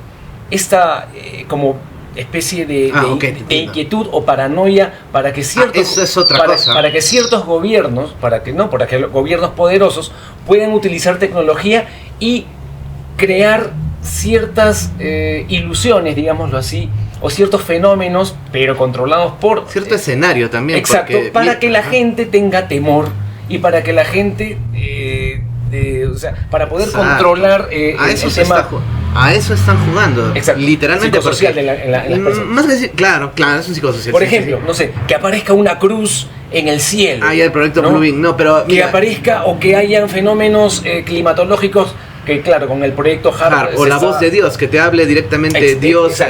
[SPEAKER 1] esta como especie de inquietud o paranoia para que ciertos
[SPEAKER 2] eso es otra cosa.
[SPEAKER 1] Para que ciertos gobiernos, para que los gobiernos poderosos puedan utilizar tecnología y crear ciertas ilusiones, digámoslo así, o ciertos fenómenos, pero controlados por
[SPEAKER 2] cierto escenario también.
[SPEAKER 1] Exacto, para que la gente tenga temor y para que la gente o sea, para poder controlar el tema.
[SPEAKER 2] A eso están jugando.
[SPEAKER 1] Exacto.
[SPEAKER 2] Literalmente.
[SPEAKER 1] Psicosocial en las personas.
[SPEAKER 2] Más que decir, claro, es un psicosocial.
[SPEAKER 1] Por ejemplo, no sé, que aparezca una cruz en el cielo.
[SPEAKER 2] Ya el proyecto Blue Beam. No, pero
[SPEAKER 1] que aparezca, o que hayan fenómenos climatológicos, que claro, con el proyecto HAARP
[SPEAKER 2] o la voz de Dios, que te hable directamente Dios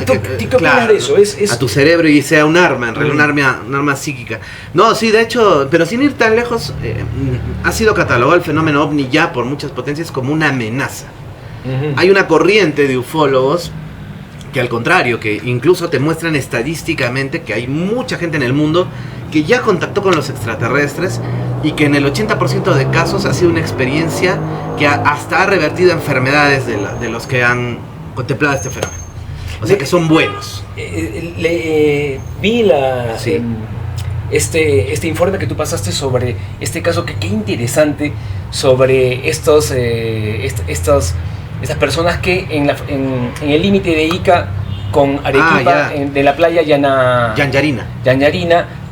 [SPEAKER 1] ¿Qué opinas de eso?
[SPEAKER 2] A tu cerebro, y sea un arma, en realidad un arma psíquica. No, sí, de hecho, pero sin ir tan lejos, ha sido catalogado el fenómeno OVNI ya por muchas potencias como una amenaza. Hay una corriente de ufólogos que, al contrario, que incluso te muestran estadísticamente que hay mucha gente en el mundo que ya contactó con los extraterrestres, y que en el 80% de casos ha sido una experiencia que hasta ha revertido enfermedades de los que han contemplado este fenómeno. O sea, que son buenos.
[SPEAKER 1] Vi este informe que tú pasaste sobre este caso, que qué interesante, sobre estas personas que en el límite de Ica con Arequipa, de la playa Yanarina,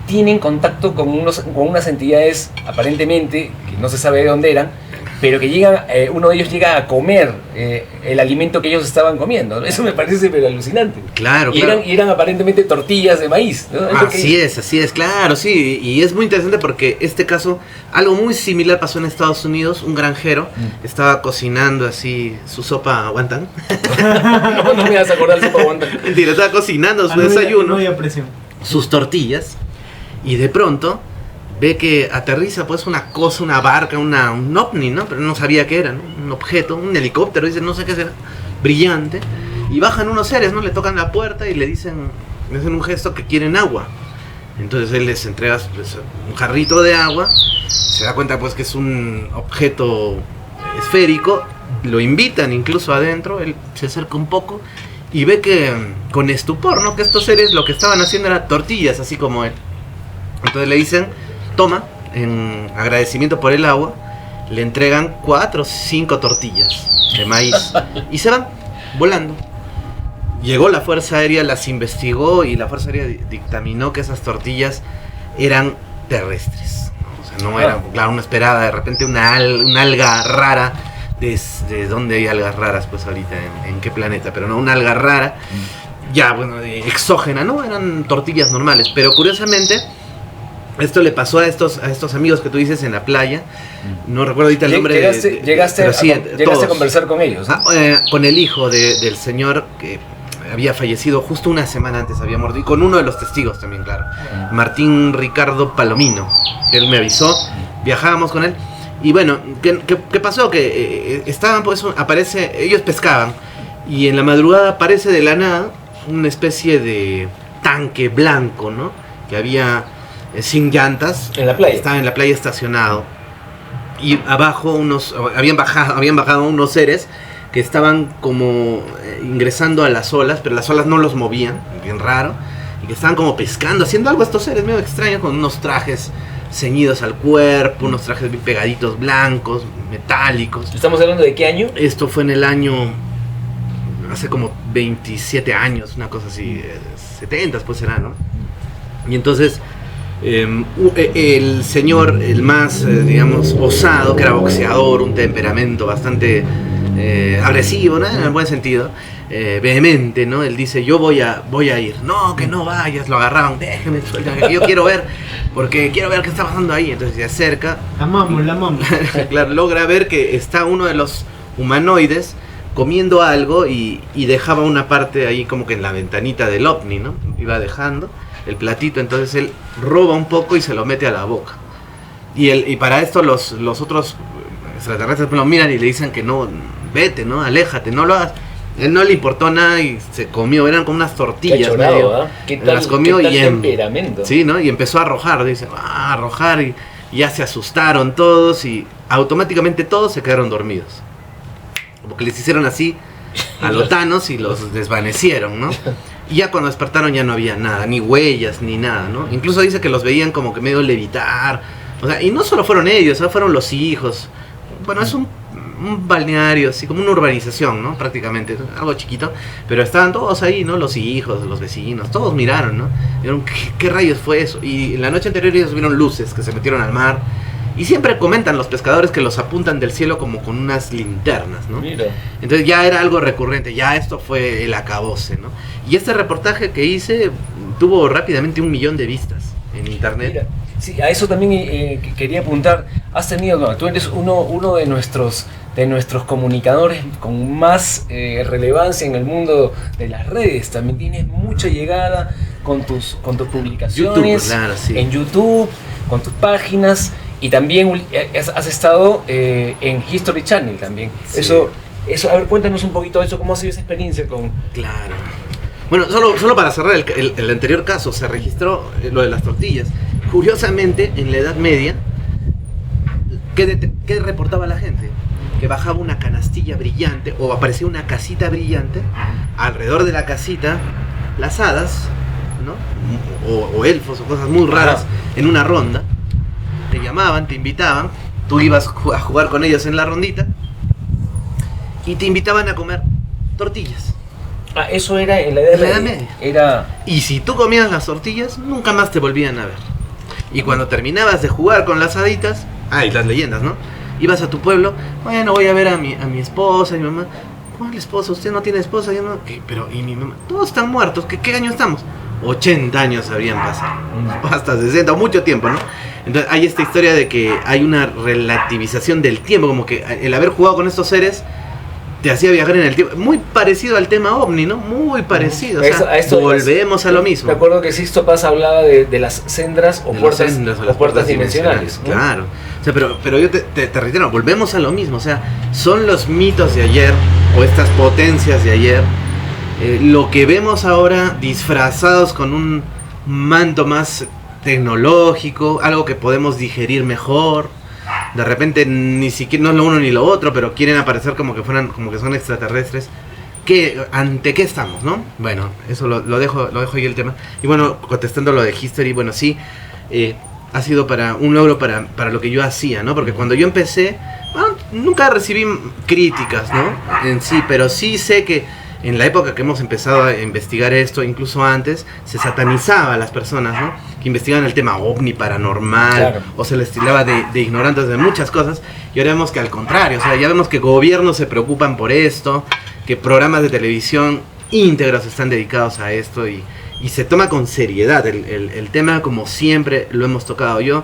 [SPEAKER 1] tienen contacto con unas entidades, aparentemente, que no se sabe de dónde eran, pero que llegan, uno de ellos llega a comer el alimento que ellos estaban comiendo. Eso me parece pero alucinante.
[SPEAKER 2] Claro,
[SPEAKER 1] eran aparentemente tortillas de maíz, ¿no?
[SPEAKER 2] Así es, claro, sí. Y es muy interesante porque este caso, algo muy similar pasó en Estados Unidos. Un granjero estaba cocinando así su sopa wonton.
[SPEAKER 1] No me vas a acordar de sopa wonton.
[SPEAKER 2] Mentira, estaba cocinando su desayuno,
[SPEAKER 3] no había presión,
[SPEAKER 2] sus tortillas, y de pronto ve que aterriza pues una cosa, una barca, un ovni, ¿no? Pero no sabía qué era, ¿no? Un objeto, un helicóptero, dice, no sé qué será, brillante. Y bajan unos seres, ¿no? Le tocan la puerta y le hacen un gesto que quieren agua. Entonces él les entrega pues, un jarrito de agua, se da cuenta pues que es un objeto esférico, lo invitan incluso adentro, él se acerca un poco y ve que con estupor, ¿no? Que estos seres lo que estaban haciendo eran tortillas, así como él. Entonces le dicen, toma, en agradecimiento por el agua, le entregan 4 o 5 tortillas de maíz y se van volando. Llegó la Fuerza Aérea, las investigó, y la Fuerza Aérea dictaminó que esas tortillas eran terrestres. O sea, no era, claro, uno esperaba de repente una alga rara. ¿De dónde hay algas raras pues ahorita? ¿En qué planeta? Pero no, una alga rara, ya, bueno, exógena, ¿no? Eran tortillas normales, pero curiosamente esto le pasó a estos amigos que tú dices en la playa. No recuerdo ahorita el nombre.
[SPEAKER 1] Llegaste a conversar con ellos, ¿no?
[SPEAKER 2] Con el hijo del señor que había fallecido justo una semana antes, había muerto, y con uno de los testigos también, claro, Martín Ricardo Palomino. Él me avisó, viajábamos con él, y bueno, ¿qué pasó? Que estaban, pues, ellos pescaban, y en la madrugada aparece de la nada una especie de tanque blanco, ¿no? Que había sin llantas.
[SPEAKER 1] En la playa.
[SPEAKER 2] Estaba en la playa estacionado. y abajo habían bajado unos seres que estaban como ingresando a las olas, pero las olas no los movían, bien raro, y que estaban como pescando, haciendo algo estos seres medio extraños, con unos trajes ceñidos al cuerpo, unos trajes bien pegaditos, blancos, metálicos.
[SPEAKER 1] ¿Estamos hablando de qué año?
[SPEAKER 2] Esto fue en el año, hace como 27 años, una cosa así, 70 pues será, ¿no? Y entonces el señor, el más, digamos, osado, que era boxeador, un temperamento bastante agresivo, ¿no? En el buen sentido, vehemente, ¿no? Él dice, yo voy a ir. No, que no vayas. Lo agarraban, déjame, suéltame, que yo quiero ver, porque quiero ver qué está pasando ahí. Entonces se acerca.
[SPEAKER 3] La mamá.
[SPEAKER 2] Claro, logra ver que está uno de los humanoides comiendo algo y dejaba una parte ahí como que en la ventanita del ovni, ¿no? Iba dejando el platito, entonces él roba un poco y se lo mete a la boca. Y para esto los otros extraterrestres lo miran y le dicen que no, vete, ¿no? Aléjate, no lo hagas. Él no le importó nada y se comió, eran como unas tortillas.
[SPEAKER 1] Chorado,
[SPEAKER 2] medio,
[SPEAKER 1] ¿Qué tal,
[SPEAKER 2] las comió
[SPEAKER 1] qué tal
[SPEAKER 2] y
[SPEAKER 1] temperamento?
[SPEAKER 2] sí, ¿no? Y empezó a arrojar, dice, a arrojar y ya se asustaron todos y automáticamente todos se quedaron dormidos. Como que les hicieron así a los Thanos y los desvanecieron, ¿no? Y ya cuando despertaron ya no había nada, ni huellas, ni nada, ¿no? Incluso dice que los veían como que medio levitar. O sea, y no solo fueron ellos, fueron los hijos. Bueno, es un balneario, así como una urbanización, ¿no? Prácticamente, algo chiquito. Pero estaban todos ahí, ¿no? Los hijos, los vecinos, todos miraron, ¿no? Vieron, ¿qué rayos fue eso? Y en la noche anterior ellos vieron luces que se metieron al mar. Y siempre comentan los pescadores que los apuntan del cielo como con unas linternas, ¿no?
[SPEAKER 1] Mira.
[SPEAKER 2] Entonces ya era algo recurrente, ya esto fue el acabose, ¿no? Y este reportaje que hice tuvo rápidamente 1 millón de vistas en internet.
[SPEAKER 1] Mira, sí, a eso también quería apuntar. Has tenido, no, tú eres uno de nuestros comunicadores con más relevancia en el mundo de las redes. También tienes mucha llegada con tus publicaciones,
[SPEAKER 2] YouTube, claro, sí.
[SPEAKER 1] en YouTube, con tus páginas. Y también has estado en History Channel también. Sí. Eso, a ver, cuéntanos un poquito de eso, cómo ha sido esa experiencia con...
[SPEAKER 2] Claro. Bueno, solo para cerrar el anterior caso, se registró lo de las tortillas. Curiosamente, en la Edad Media, ¿qué reportaba la gente? Que bajaba una canastilla brillante, o aparecía una casita brillante, alrededor de la casita, las hadas, ¿no? O elfos, o cosas muy raras, en una ronda. Te llamaban, te invitaban, tú ibas a jugar con ellos en la rondita y te invitaban a comer tortillas.
[SPEAKER 1] Ah, eso era en la Edad Media.
[SPEAKER 2] Y si tú comías las tortillas, nunca más te volvían a ver. Y cuando terminabas de jugar con las haditas, y las leyendas, ¿no? Ibas a tu pueblo, bueno, voy a ver a mi esposa, a mi mamá. ¿Cuál esposa? ¿Usted no tiene esposa? Yo no. Pero, ¿y mi mamá? Todos están muertos, ¿qué año estamos? 80 años habrían pasado, o hasta 60, o mucho tiempo, ¿no? Entonces hay esta historia de que hay una relativización del tiempo, como que el haber jugado con estos seres te hacía viajar en el tiempo, muy parecido al tema ovni, ¿no? Muy parecido, o sea, volvemos a lo mismo.
[SPEAKER 1] Me acuerdo que Sixto Paz hablaba de las sendas o puertas dimensionales, ¿no?
[SPEAKER 2] Claro, o sea, pero yo te reitero, volvemos a lo mismo, o sea, son los mitos de ayer, o estas potencias de ayer, lo que vemos ahora disfrazados con un manto más tecnológico, algo que podemos digerir mejor. De repente ni siquiera no es lo uno ni lo otro, pero quieren aparecer como que son extraterrestres. ¿Ante qué estamos, no? Bueno, eso lo dejo ahí el tema. Y bueno, contestando lo de History, bueno, sí, ha sido un logro para lo que yo hacía, ¿no? Porque cuando yo empecé, bueno, nunca recibí críticas, ¿no? En sí, pero sí sé que en la época que hemos empezado a investigar esto, incluso antes, se satanizaba a las personas, ¿no? Que investigaban el tema ovni, paranormal, claro, o se les tildaba de ignorantes de muchas cosas. Y ahora vemos que al contrario, o sea, ya vemos que gobiernos se preocupan por esto, que programas de televisión íntegros están dedicados a esto y se toma con seriedad el tema, como siempre lo hemos tocado. Yo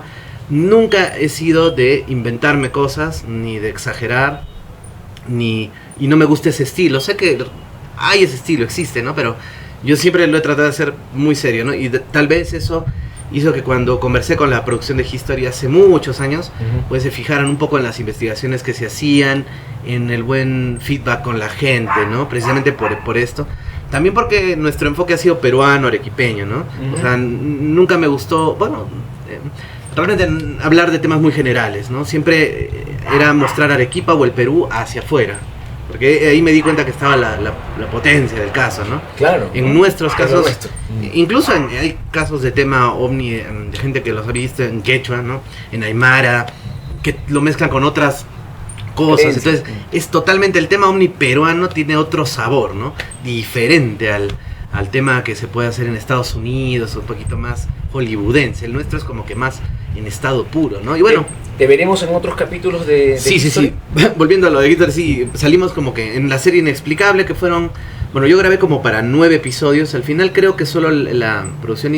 [SPEAKER 2] nunca he sido de inventarme cosas, ni de exagerar, y no me gusta ese estilo. Sé que hay ese estilo, existe, ¿no? Pero yo siempre lo he tratado de hacer muy serio, ¿no? Y tal vez eso hizo que cuando conversé con la producción de History hace muchos años, pues se fijaran un poco en las investigaciones que se hacían, en el buen feedback con la gente, ¿no? Precisamente por esto. También porque nuestro enfoque ha sido peruano, arequipeño, ¿no? O sea, nunca me gustó, bueno, realmente hablar de temas muy generales, ¿no? Siempre era mostrar Arequipa o el Perú hacia afuera. Porque ahí me di cuenta que estaba la potencia del caso, ¿no?
[SPEAKER 1] Claro.
[SPEAKER 2] En nuestros casos, incluso hay casos de tema ovni, de gente que los ha visto en quechua, ¿no? En aymara, que lo mezclan con otras cosas. Entonces, es totalmente, el tema ovni peruano tiene otro sabor, ¿no? Diferente al tema que se puede hacer en Estados Unidos, un poquito más hollywoodense. El nuestro es como que más en estado puro, ¿no? Y bueno,
[SPEAKER 1] te veremos en otros capítulos de
[SPEAKER 2] sí. Volviendo a lo de History, sí, salimos como que en la serie Inexplicable, que fueron, bueno, yo grabé como para 9 episodios. Al final creo que solo la producción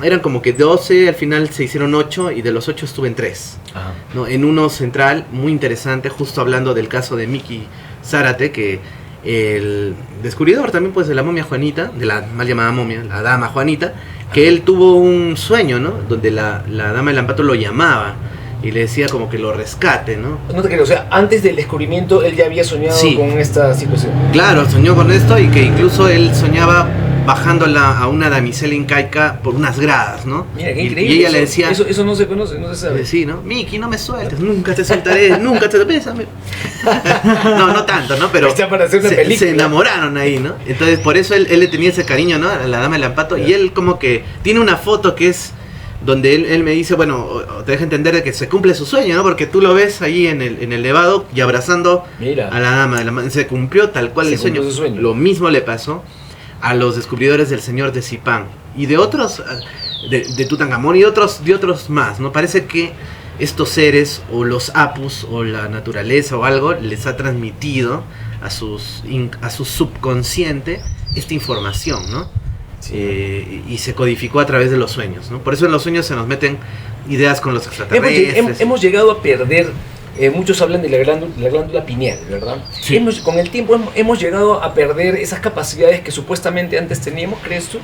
[SPEAKER 2] eran como que 12, al final se hicieron 8, y de los 8 estuve en 3.
[SPEAKER 1] Ajá.
[SPEAKER 2] ¿No? En uno central, muy interesante, justo hablando del caso de Miki Zárate, que el descubridor también, pues, de la momia Juanita, de la mal llamada momia, la dama Juanita, que él tuvo un sueño, ¿no? Donde la dama del Ampato lo llamaba y le decía como que lo rescate, ¿no?
[SPEAKER 1] No te creo, o sea, antes del descubrimiento él ya había soñado con esta situación.
[SPEAKER 2] Claro, soñó con esto, y que incluso él soñaba bajándola a una damisela incaica por unas gradas, ¿no?
[SPEAKER 1] Mira, qué increíble.
[SPEAKER 2] Y ella le decía...
[SPEAKER 1] Eso no se conoce, no se sabe.
[SPEAKER 2] Sí, ¿no? Miki, no me sueltes, nunca te soltaré, nunca te bésame. No tanto, ¿no? Pero
[SPEAKER 1] está para hacer una película.
[SPEAKER 2] Se enamoraron ahí, ¿no? Entonces, por eso él le tenía ese cariño, ¿no? A la dama del Ampato. Y él como que tiene una foto que es donde él me dice, bueno, te deja entender de que se cumple su sueño, ¿no? Porque tú lo ves ahí en el elevado y abrazando a la dama del Ampato. Se cumplió tal cual el sueño. Lo mismo le pasó a los descubridores del señor de Zipán y de otros, de Tutankamón y de otros más, ¿no? Parece que estos seres, o los apus, o la naturaleza, o algo, les ha transmitido a su subconsciente esta información, ¿no? Sí. Y se codificó a través de los sueños, ¿no? Por eso en los sueños se nos meten ideas con los extraterrestres.
[SPEAKER 1] Hemos llegado a perder... muchos hablan de la glándula pineal, ¿verdad?
[SPEAKER 2] Sí.
[SPEAKER 1] Con el tiempo hemos llegado a perder esas capacidades que supuestamente antes teníamos, ¿crees tú?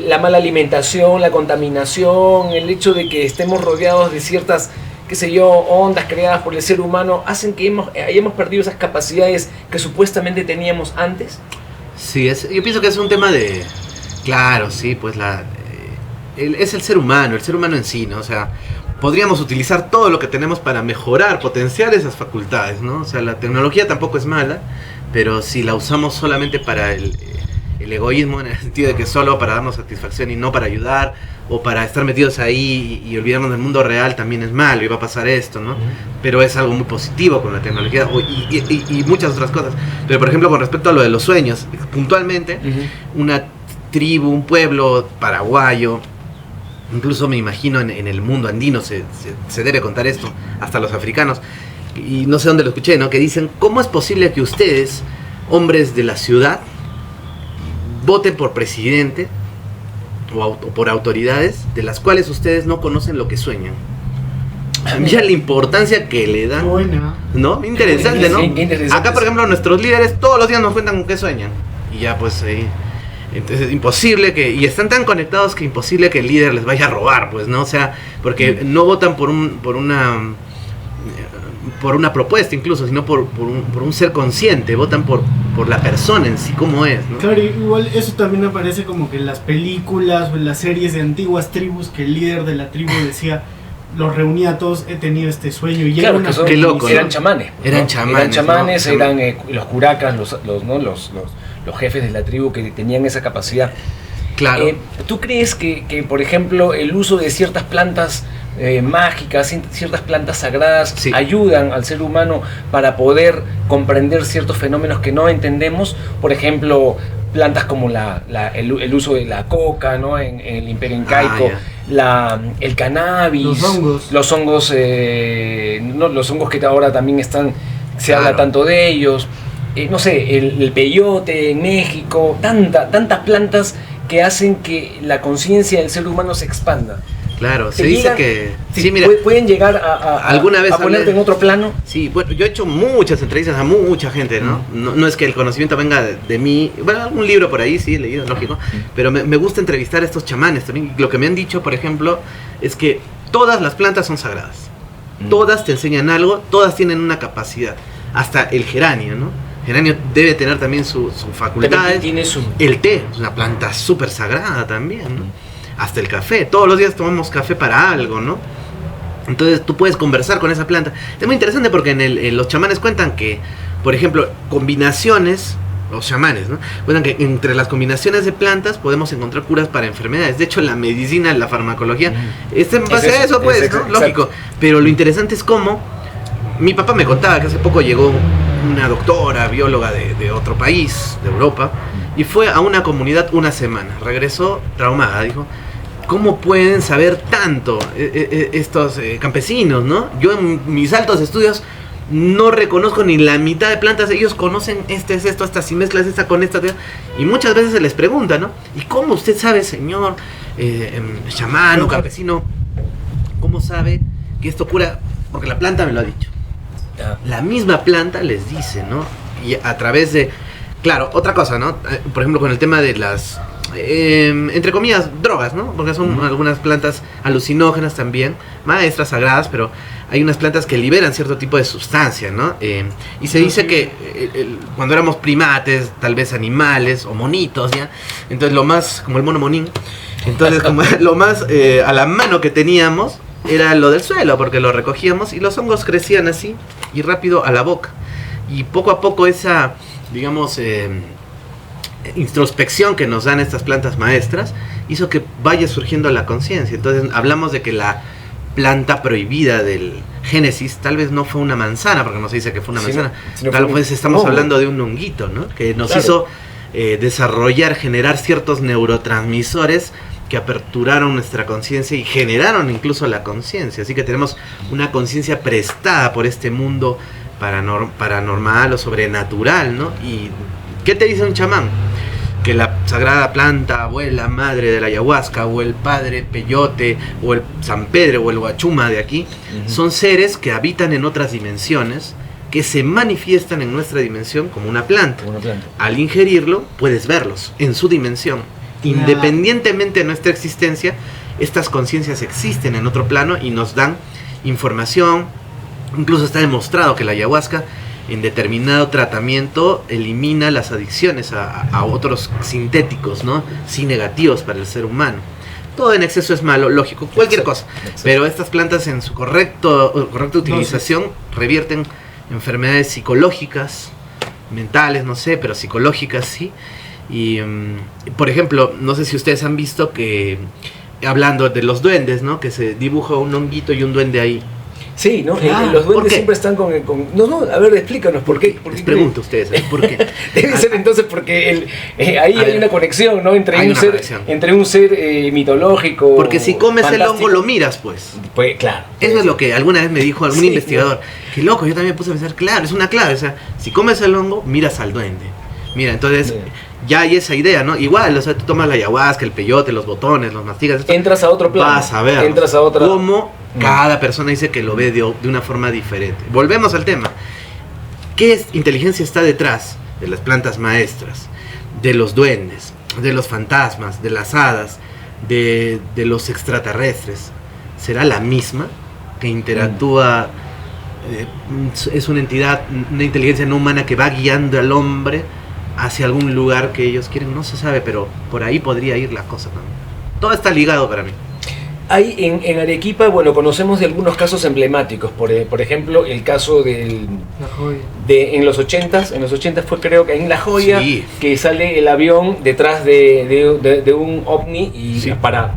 [SPEAKER 1] La mala alimentación, la contaminación, el hecho de que estemos rodeados de ciertas, qué sé yo, ondas creadas por el ser humano, hacen que hayamos perdido esas capacidades que supuestamente teníamos antes.
[SPEAKER 2] Sí, yo pienso que es un tema de... Claro, sí, pues es el ser humano en sí, ¿no? O sea, podríamos utilizar todo lo que tenemos para mejorar, potenciar esas facultades, ¿no? O sea, la tecnología tampoco es mala, pero si la usamos solamente para el egoísmo, en el sentido de que solo para darnos satisfacción y no para ayudar, o para estar metidos ahí y olvidarnos del mundo real, también es malo y va a pasar esto, ¿no? Pero es algo muy positivo con la tecnología y muchas otras cosas. Pero, por ejemplo, con respecto a lo de los sueños, puntualmente, una tribu, un pueblo paraguayo, incluso me imagino en el mundo andino se debe contar esto, hasta los africanos, y no sé dónde lo escuché, ¿no? Que dicen, ¿cómo es posible que ustedes, hombres de la ciudad, voten por presidente o por autoridades de las cuales ustedes no conocen lo que sueñan? Mira la importancia que le dan.
[SPEAKER 3] Buena.
[SPEAKER 2] ¿No? Interesante, ¿no?
[SPEAKER 1] Interesante.
[SPEAKER 2] Acá, por ejemplo, nuestros líderes todos los días nos cuentan con qué sueñan. Y ya, pues, entonces, imposible y están tan conectados que imposible que el líder les vaya a robar, pues, ¿no? O sea, porque no votan por una propuesta incluso, sino por un ser consciente, votan por la persona en sí, como es, ¿no?
[SPEAKER 3] Claro, igual eso también aparece como que en las películas o en las series de antiguas tribus, que el líder de la tribu decía, los reunía a todos, he tenido este sueño, y
[SPEAKER 1] claro,
[SPEAKER 3] era
[SPEAKER 2] qué loco,
[SPEAKER 1] eran
[SPEAKER 2] ¿no?
[SPEAKER 1] chamanes.
[SPEAKER 2] Eran chamanes, ¿no?
[SPEAKER 1] Eran los curacas, los jefes de la tribu que tenían esa capacidad.
[SPEAKER 2] Claro.
[SPEAKER 1] ¿Tú crees que, por ejemplo, el uso de ciertas plantas mágicas, ciertas plantas sagradas,
[SPEAKER 2] sí,
[SPEAKER 1] ayudan al ser humano para poder comprender ciertos fenómenos que no entendemos? Por ejemplo, plantas como el uso de la coca, ¿no? En el Imperio Incaico, el cannabis, los hongos que ahora también se habla tanto de ellos, no sé, el peyote en México, tantas plantas que hacen que la conciencia del ser humano se expanda.
[SPEAKER 2] Claro, se dice que...
[SPEAKER 1] Sí, mira, pueden llegar
[SPEAKER 2] ¿alguna vez
[SPEAKER 1] a ponerte en otro plano?
[SPEAKER 2] Sí, bueno, yo he hecho muchas entrevistas a mucha gente, ¿no? No es que el conocimiento venga de mí. Bueno, algún libro por ahí sí he leído, lógico. Pero me gusta entrevistar a estos chamanes también. Lo que me han dicho, por ejemplo, es que todas las plantas son sagradas. Todas te enseñan algo, todas tienen una capacidad. Hasta el geranio, ¿no? geranio debe tener también sus facultades.
[SPEAKER 1] Tiene
[SPEAKER 2] el té, es una planta súper sagrada también, ¿no? Hasta el café, todos los días tomamos café para algo, ¿no? Entonces tú puedes conversar con esa planta. Es muy interesante porque los chamanes cuentan que, por ejemplo, combinaciones, los chamanes, ¿no? Cuentan que entre las combinaciones de plantas podemos encontrar curas para enfermedades. De hecho, la medicina, la farmacología, en base a eso, pues, ¿no? Lógico. Pero lo interesante es cómo, mi papá me contaba que hace poco llegó una doctora, bióloga de otro país, de Europa, y fue a una comunidad una semana. Regresó traumada, dijo, ¿cómo pueden saber tanto estos campesinos, no? Yo en mis altos estudios no reconozco ni la mitad de plantas, ellos conocen es esto, esta si mezclas esta con esta, y muchas veces se les pregunta, ¿no? ¿Y cómo usted sabe, señor chamán o campesino, cómo sabe que esto cura? Porque la planta me lo ha dicho. La misma planta les dice, ¿no? Y a través de, claro, otra cosa, ¿no? Por ejemplo, con el tema de las entre comillas, drogas, ¿no? Porque son algunas plantas alucinógenas también, maestras sagradas, pero hay unas plantas que liberan cierto tipo de sustancia, ¿no? Y se dice que cuando éramos primates, tal vez animales o monitos, ¿ya? Entonces lo más, como el mono monín, entonces como lo más a la mano que teníamos era lo del suelo, porque lo recogíamos y los hongos crecían así y rápido a la boca. Y poco a poco esa, digamos, introspección que nos dan estas plantas maestras hizo que vaya surgiendo la conciencia. Entonces hablamos de que la planta prohibida del Génesis tal vez no fue una manzana, porque no se dice que fue una manzana, tal vez estamos hablando de un honguito, ¿no? Que nos hizo desarrollar, generar ciertos neurotransmisores que aperturaron nuestra conciencia y generaron incluso la conciencia. Así que tenemos una conciencia prestada por este mundo paranormal o sobrenatural, ¿no? ¿Y qué te dice un chamán? Que la sagrada planta, abuela, madre de la ayahuasca, o el padre peyote, o el San Pedro, o el Huachuma de aquí, son seres que habitan en otras dimensiones, que se manifiestan en nuestra dimensión como una planta. Al ingerirlo, puedes verlos en su dimensión. Independientemente de nuestra existencia, estas conciencias existen en otro plano y nos dan información. Incluso está demostrado que la ayahuasca en determinado tratamiento elimina las adicciones a otros sintéticos, ¿no? Sí, negativos para el ser humano. Todo en exceso es malo, lógico, cualquier cosa. Pero estas plantas en su correcta utilización revierten enfermedades psicológicas, mentales, no sé, pero psicológicas sí. Y, por ejemplo, no sé si ustedes han visto que, hablando de los duendes, ¿no? Que se dibuja un honguito y un duende ahí.
[SPEAKER 1] Sí, ¿no? Los duendes siempre están con... No, a ver, explícanos, ¿por qué?
[SPEAKER 2] Les pregunto a ustedes, ¿por qué?
[SPEAKER 1] Debe ser entonces porque ahí hay una conexión, ¿no? Entre un ser mitológico.
[SPEAKER 2] Porque si comes fantástico, el hongo lo miras, pues.
[SPEAKER 1] Pues claro.
[SPEAKER 2] Eso es lo que alguna vez me dijo algún investigador. Qué loco, yo también me puse a pensar, claro, es una clave. O sea, si comes el hongo, miras al duende. Mira, entonces... Ya hay esa idea, ¿no? Igual, o sea, tú tomas la ayahuasca, el peyote, los botones, los mastigas.
[SPEAKER 1] Entras a otro plano.
[SPEAKER 2] Vas a ver.
[SPEAKER 1] Entras a otra.
[SPEAKER 2] Cómo cada persona dice que lo ve de una forma diferente. Volvemos al tema. ¿Qué inteligencia está detrás de las plantas maestras, de los duendes, de los fantasmas, de las hadas, de los extraterrestres? ¿Será la misma que interactúa? Es una entidad, una inteligencia no humana que va guiando al hombre hacia algún lugar que ellos quieren, no se sabe, pero por ahí podría ir la cosa también. Todo está ligado para mí.
[SPEAKER 1] Hay en Arequipa, bueno, conocemos de algunos casos emblemáticos, por ejemplo, el caso en los 80s fue, creo que en La Joya, sí, que sale el avión detrás de un ovni y sí, para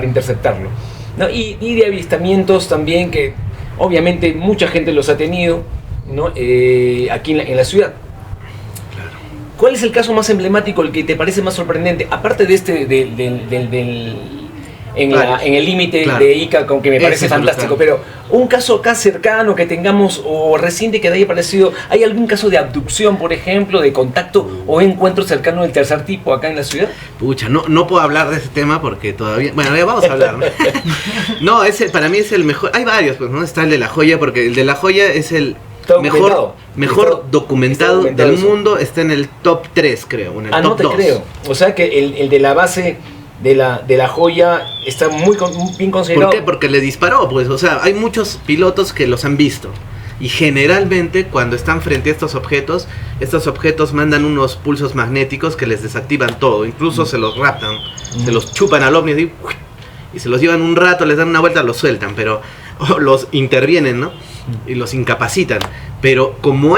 [SPEAKER 1] interceptarlo, ¿no? Y de avistamientos también que obviamente mucha gente los ha tenido, ¿no? Aquí en la ciudad. ¿Cuál es el caso más emblemático, el que te parece más sorprendente? Aparte de en el límite de Ica, con que me parece fantástico, pero un caso acá cercano que tengamos o reciente que te haya parecido, ¿hay algún caso de abducción, por ejemplo, de contacto o encuentro cercano del tercer tipo acá en la ciudad?
[SPEAKER 2] Pucha, no puedo hablar de ese tema porque todavía... Bueno, ya vamos a hablar, ¿no? No, para mí es el mejor... Hay varios, pues, ¿no? Está el de La Joya, porque el de La Joya es el... Mejor documentado del mundo, está en el top 3, creo, en el top 2.
[SPEAKER 1] No te creo. O sea que el de la base de la Joya está muy bien considerado.
[SPEAKER 2] ¿Por qué? Porque le disparó, pues. O sea, hay muchos pilotos que los han visto. y generalmente cuando están frente a estos objetos mandan unos pulsos magnéticos que les desactivan todo, incluso se los raptan, se los chupan al ovni y se los llevan un rato, les dan una vuelta, los sueltan, pero los intervienen, ¿no? Y los incapacitan. Pero como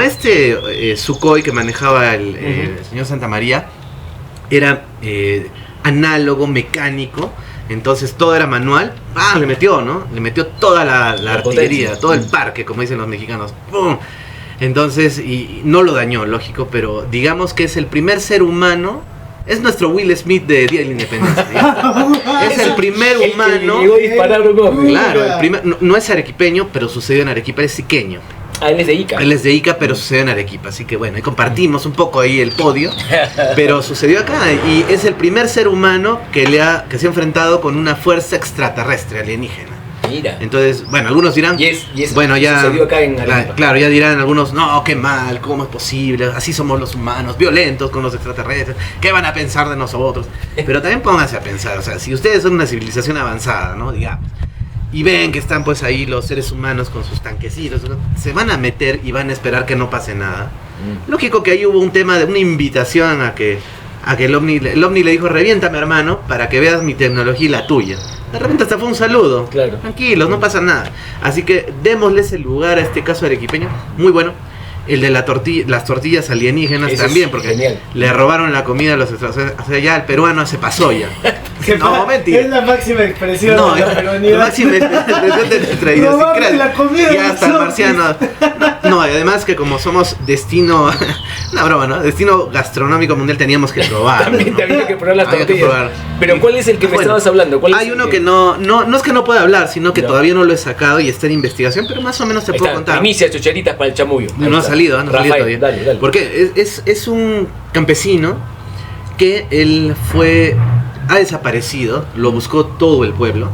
[SPEAKER 2] Sukhoi que manejaba el señor Santamaría era análogo, mecánico, entonces todo era manual, le metió, ¿no? Le metió toda la artillería, potencia, todo el parque, como dicen los mexicanos. ¡Pum! Entonces, y no lo dañó, lógico, pero digamos que es el primer ser humano, es nuestro Will Smith de Día de la Independencia. Es el primer humano. Claro, el primer, no es arequipeño, pero sucedió en Arequipa, es siqueño.
[SPEAKER 1] Él es de Ica.
[SPEAKER 2] Él es de Ica, pero sucedió en Arequipa, así que bueno, ahí compartimos un poco ahí el podio, pero sucedió acá y es el primer ser humano que se ha enfrentado con una fuerza extraterrestre alienígena.
[SPEAKER 1] Mira.
[SPEAKER 2] Entonces, bueno, algunos dirán, bueno, ya
[SPEAKER 1] sucedió acá en Arequipa.
[SPEAKER 2] Claro, ya dirán algunos, no, qué mal, cómo es posible, así somos los humanos, violentos con los extraterrestres, ¿qué van a pensar de nosotros? Pero también pónganse a pensar, o sea, si ustedes son una civilización avanzada, ¿no? Digamos, y ven que están pues ahí los seres humanos con sus tanquecitos, se van a meter y van a esperar que no pase nada. Lógico que ahí hubo un tema de una invitación a que el ovni le dijo, reviéntame hermano, para que veas mi tecnología y la tuya. De repente hasta fue un saludo.
[SPEAKER 1] Claro.
[SPEAKER 2] Tranquilos, no pasa nada. Así que démosle ese lugar a este caso arequipeño, muy bueno. El de las tortillas alienígenas eso también, porque genial. Le robaron la comida a los extranjeros. O sea, ya el peruano se pasó ya.
[SPEAKER 3] No, mentira. Es la máxima expresión de la peruanidad.
[SPEAKER 2] La máxima expresión de nuestra idiosincrasia.
[SPEAKER 3] La comida
[SPEAKER 2] ya hasta el marciano. No, además que como somos destino, una broma, ¿no? Destino gastronómico mundial, teníamos que probar.
[SPEAKER 1] También había que probar las tortillas. Pero ¿cuál es el que me estabas hablando?
[SPEAKER 2] Hay uno que no es que no pueda hablar, sino que todavía no lo he sacado y está en investigación, pero más o menos te puedo contar.
[SPEAKER 1] Primicia, chucheritas para el chamullo.
[SPEAKER 2] No ha salido todavía. Dale. Porque es un campesino que él ha desaparecido, lo buscó todo el pueblo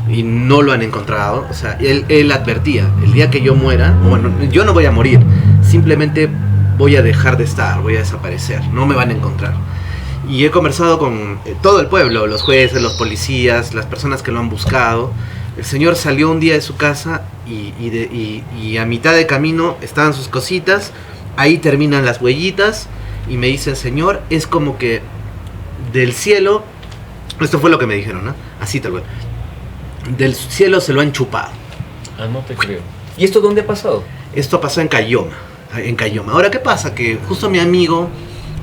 [SPEAKER 2] y no lo han encontrado. O sea, él advertía, el día que yo muera, bueno, yo no voy a morir, simplemente voy a dejar de estar, voy a desaparecer, no me van a encontrar. Y he conversado con todo el pueblo, los jueces, los policías, las personas que lo han buscado. El señor salió un día de su casa y a mitad de camino estaban sus cositas, ahí terminan las huellitas y me dicen, señor, es como que del cielo, esto fue lo que me dijeron, ¿no? Así tal cual, del cielo se lo han chupado.
[SPEAKER 1] No te creo. ¿Y esto dónde ha pasado?
[SPEAKER 2] Esto pasó en Cayoma. Ahora, ¿qué pasa? Que justo mi amigo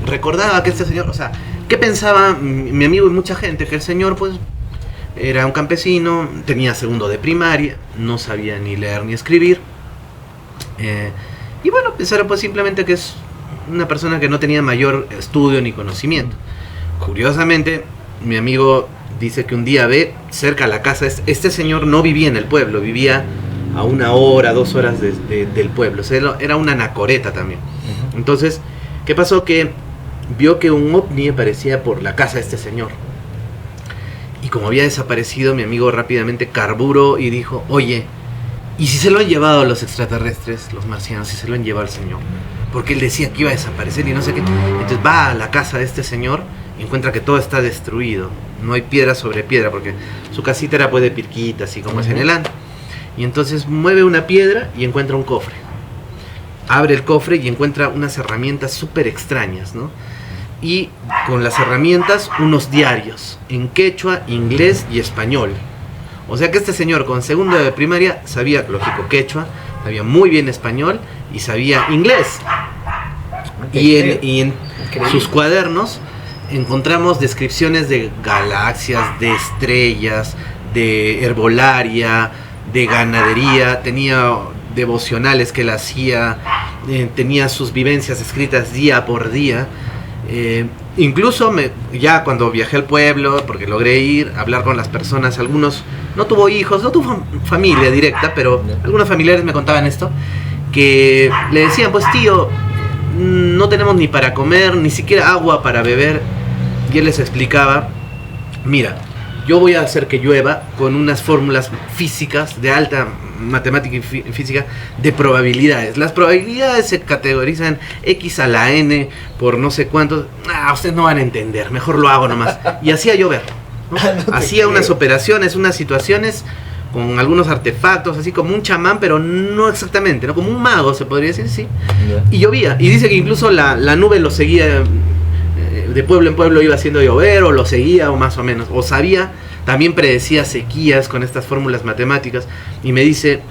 [SPEAKER 2] recordaba que este señor, o sea, ¿qué pensaba mi amigo y mucha gente? Que el señor, pues, era un campesino, tenía segundo de primaria, no sabía ni leer ni escribir. Y bueno, pensaron pues simplemente que es una persona que no tenía mayor estudio ni conocimiento. Curiosamente, mi amigo dice que un día ve cerca a la casa, este señor no vivía en el pueblo, vivía a 1 hora, 2 horas del pueblo, o sea, era una anacoreta también. Entonces, ¿qué pasó? Que vio que un ovni aparecía por la casa de este señor. Y como había desaparecido, mi amigo rápidamente carburó y dijo, oye, ¿y si se lo han llevado los extraterrestres, los marcianos, si se lo han llevado al señor? Porque él decía que iba a desaparecer y no sé qué. Entonces va a la casa de este señor y encuentra que todo está destruido. No hay piedra sobre piedra, porque su casita era pues de pirquita, así como es en el ano. Y entonces mueve una piedra y encuentra un cofre. Abre el cofre y encuentra unas herramientas súper extrañas, ¿no? Y con las herramientas unos diarios en quechua, inglés y español. O sea que este señor con segundo de primaria sabía, lógico, quechua, sabía muy bien español y sabía inglés. Y en sus cuadernos encontramos descripciones de galaxias, de estrellas, de herbolaria, de ganadería, tenía devocionales que él hacía, tenía sus vivencias escritas día por día. Incluso ya cuando viajé al pueblo, porque logré ir a hablar con las personas, algunos no tuvo hijos, no tuvo familia directa, pero algunos familiares me contaban esto, que le decían, pues tío, no tenemos ni para comer, ni siquiera agua para beber, y él les explicaba, mira, yo voy a hacer que llueva con unas fórmulas físicas de alta matemática y física de probabilidades. Las probabilidades se categorizan X a la N por no sé cuántos. Ustedes no van a entender, mejor lo hago nomás. Y hacía llover, ¿no? Hacía unas operaciones, unas situaciones con algunos artefactos, así como un chamán, pero no exactamente, ¿no? Como un mago, se podría decir, sí. Y llovía, y dice que incluso la nube lo seguía, de pueblo en pueblo iba haciendo llover, o lo seguía, o más o menos, o sabía, también predecía sequías con estas fórmulas matemáticas, y me dice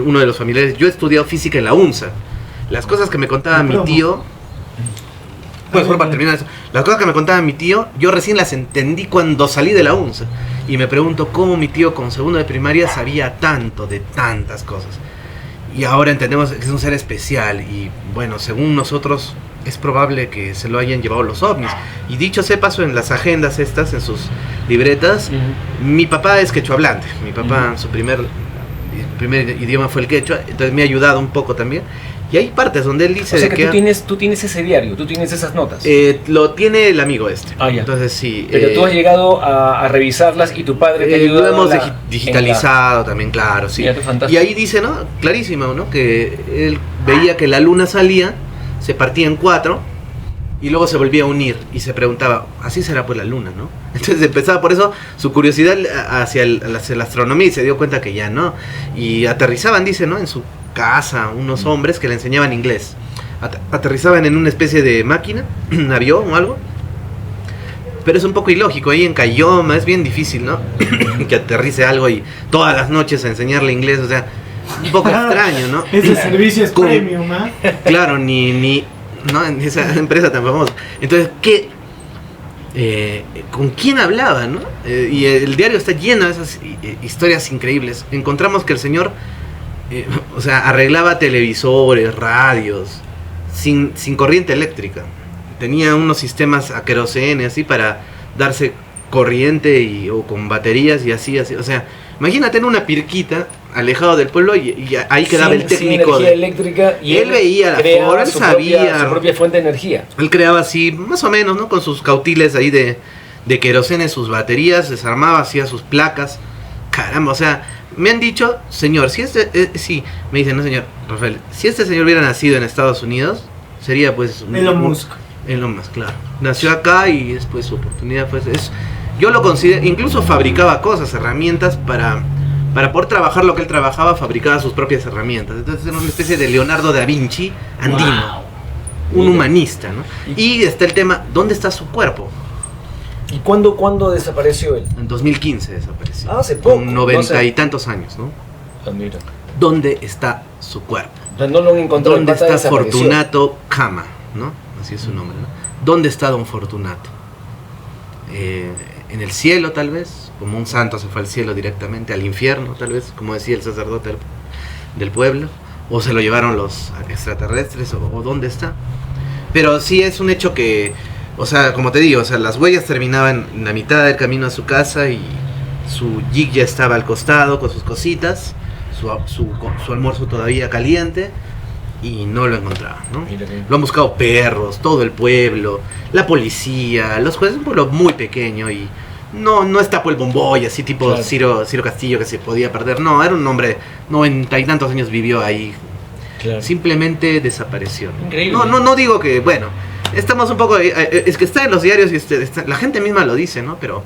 [SPEAKER 2] uno de los familiares, yo he estudiado física en la UNSA, las cosas que me contaba mi tío, pues solo para terminar eso, las cosas que me contaba mi tío, yo recién las entendí cuando salí de la UNSA, y me pregunto cómo mi tío con segundo de primaria sabía tanto de tantas cosas, y ahora entendemos que es un ser especial, y bueno, según nosotros es probable que se lo hayan llevado los ovnis. Y dicho sea paso, en las agendas estas, en sus libretas, mi papá es quechua hablante. Mi papá, su primer idioma fue el quechua, entonces me ha ayudado un poco también. Y hay partes donde él dice...
[SPEAKER 1] O sea que tú tienes ese diario, tú tienes esas notas.
[SPEAKER 2] Lo tiene el amigo este.
[SPEAKER 1] Ah, ya.
[SPEAKER 2] Entonces sí.
[SPEAKER 1] Pero tú has llegado a revisarlas y tu padre te ha ayudado.
[SPEAKER 2] Lo hemos digitalizado también, claro, sí. Y ahí dice, ¿no? Clarísimo, ¿no? Que él veía que la luna salía, se partía en 4 y luego se volvía a unir y se preguntaba, así será pues la luna, ¿no? Entonces empezaba por eso su curiosidad hacia la astronomía y se dio cuenta que ya no. Y aterrizaban, dice, ¿no? En su casa unos hombres que le enseñaban inglés. Aterrizaban en una especie de máquina, un avión o algo. Pero es un poco ilógico, ahí en Cayoma es bien difícil, ¿no? Que aterrice algo y todas las noches a enseñarle inglés, o sea, un poco extraño, ¿no?
[SPEAKER 3] Ese servicio es premium, ¿ah?
[SPEAKER 2] Claro, ni no, en esa empresa tan famosa. Entonces, ¿qué? ¿Con quién hablaba, no? Y el diario está lleno de esas historias increíbles. Encontramos que el señor, o sea, arreglaba televisores, radios, sin corriente eléctrica. Tenía unos sistemas a querosene, así, para darse corriente o con baterías y así. O sea, imagínate en una pirquita alejado del pueblo y ahí quedaba el técnico
[SPEAKER 1] sin energía eléctrica, y
[SPEAKER 2] él veía la forma, él sabía
[SPEAKER 1] su propia fuente de energía.
[SPEAKER 2] Él creaba así, más o menos, ¿no? Con sus cautiles ahí de querosene, sus baterías, desarmaba, hacía sus placas. Caramba, o sea, me han dicho, señor, si sí, me dicen, no señor, Rafael, si este señor hubiera nacido en Estados Unidos, sería pues
[SPEAKER 3] Elon Musk, claro.
[SPEAKER 2] Nació acá y después su oportunidad fue eso. Yo lo considero, incluso fabricaba cosas, herramientas para poder trabajar lo que él trabajaba, fabricaba sus propias herramientas. Entonces era una especie de Leonardo da Vinci andino, un humanista, ¿no? Y está el tema, ¿dónde está su cuerpo?
[SPEAKER 1] ¿Y cuándo desapareció él?
[SPEAKER 2] En 2015 desapareció.
[SPEAKER 1] Ah, hace poco.
[SPEAKER 2] Con 90 y tantos años, ¿no?
[SPEAKER 1] Ah, mira.
[SPEAKER 2] ¿Dónde está su cuerpo?
[SPEAKER 1] No lo han encontrado.
[SPEAKER 2] ¿Dónde está Fortunato Cama, ¿no? Así es su nombre, ¿no? ¿Dónde está don Fortunato? En el cielo, tal vez, como un santo se fue al cielo directamente, al infierno, tal vez, como decía el sacerdote del pueblo, o se lo llevaron los extraterrestres, o dónde está. Pero sí es un hecho que, o sea, como te digo, o sea, las huellas terminaban en la mitad del camino a su casa y su jeep ya estaba al costado con sus cositas, su almuerzo todavía caliente, y no lo encontraban, ¿no? Lo han buscado perros, todo el pueblo, la policía, los jueces. Un pueblo muy pequeño y no está por el bomboy, así tipo claro. Ciro Castillo, que se podía perder. No, era un hombre, 90 y tantos años vivió ahí. Claro. Simplemente desapareció.
[SPEAKER 1] Increíble.
[SPEAKER 2] No digo que, bueno, estamos un poco, es que está en los diarios y la gente misma lo dice, ¿no? Pero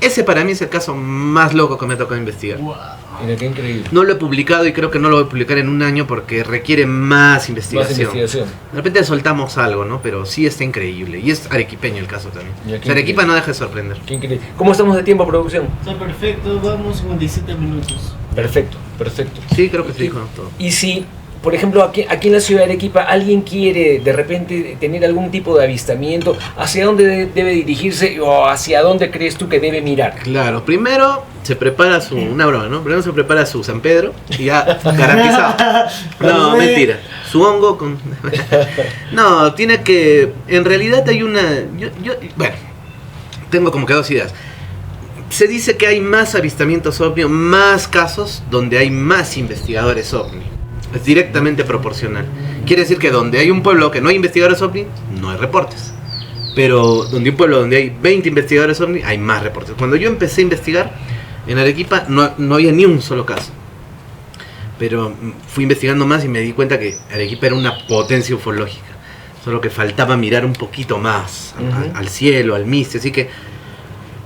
[SPEAKER 2] ese para mí es el caso más loco que me ha tocado investigar.
[SPEAKER 1] Wow. Mira, qué increíble.
[SPEAKER 2] No lo he publicado y creo que no lo voy a publicar en un año porque requiere más investigación. De repente soltamos algo, ¿no? Pero sí está increíble. Y es arequipeño el caso también. O sea, Arequipa no deja de sorprender.
[SPEAKER 1] Qué increíble. ¿Cómo estamos de tiempo, producción?
[SPEAKER 3] Está perfecto, vamos 57 minutos.
[SPEAKER 1] Perfecto.
[SPEAKER 2] Sí, creo que sí, con todo.
[SPEAKER 1] Y si, por ejemplo, aquí en la ciudad de Arequipa, alguien quiere de repente tener algún tipo de avistamiento, ¿hacia dónde debe dirigirse o hacia dónde crees tú que debe mirar?
[SPEAKER 2] Claro, primero se prepara una broma, ¿no? Primero se prepara su San Pedro y ya garantizado. No, mentira. Su hongo con... No, tiene que... En realidad hay una... Bueno, tengo como que dos ideas. Se dice que hay más avistamientos ovni, más casos donde hay más investigadores ovni. Es directamente proporcional. Quiere decir que donde hay un pueblo que no hay investigadores ovni, no hay reportes. Pero donde un pueblo donde hay 20 investigadores ovni, hay más reportes. Cuando yo empecé a investigar en Arequipa, no había ni un solo caso. Pero fui investigando más y me di cuenta que Arequipa era una potencia ufológica. Solo que faltaba mirar un poquito más al cielo, al misterio. Así que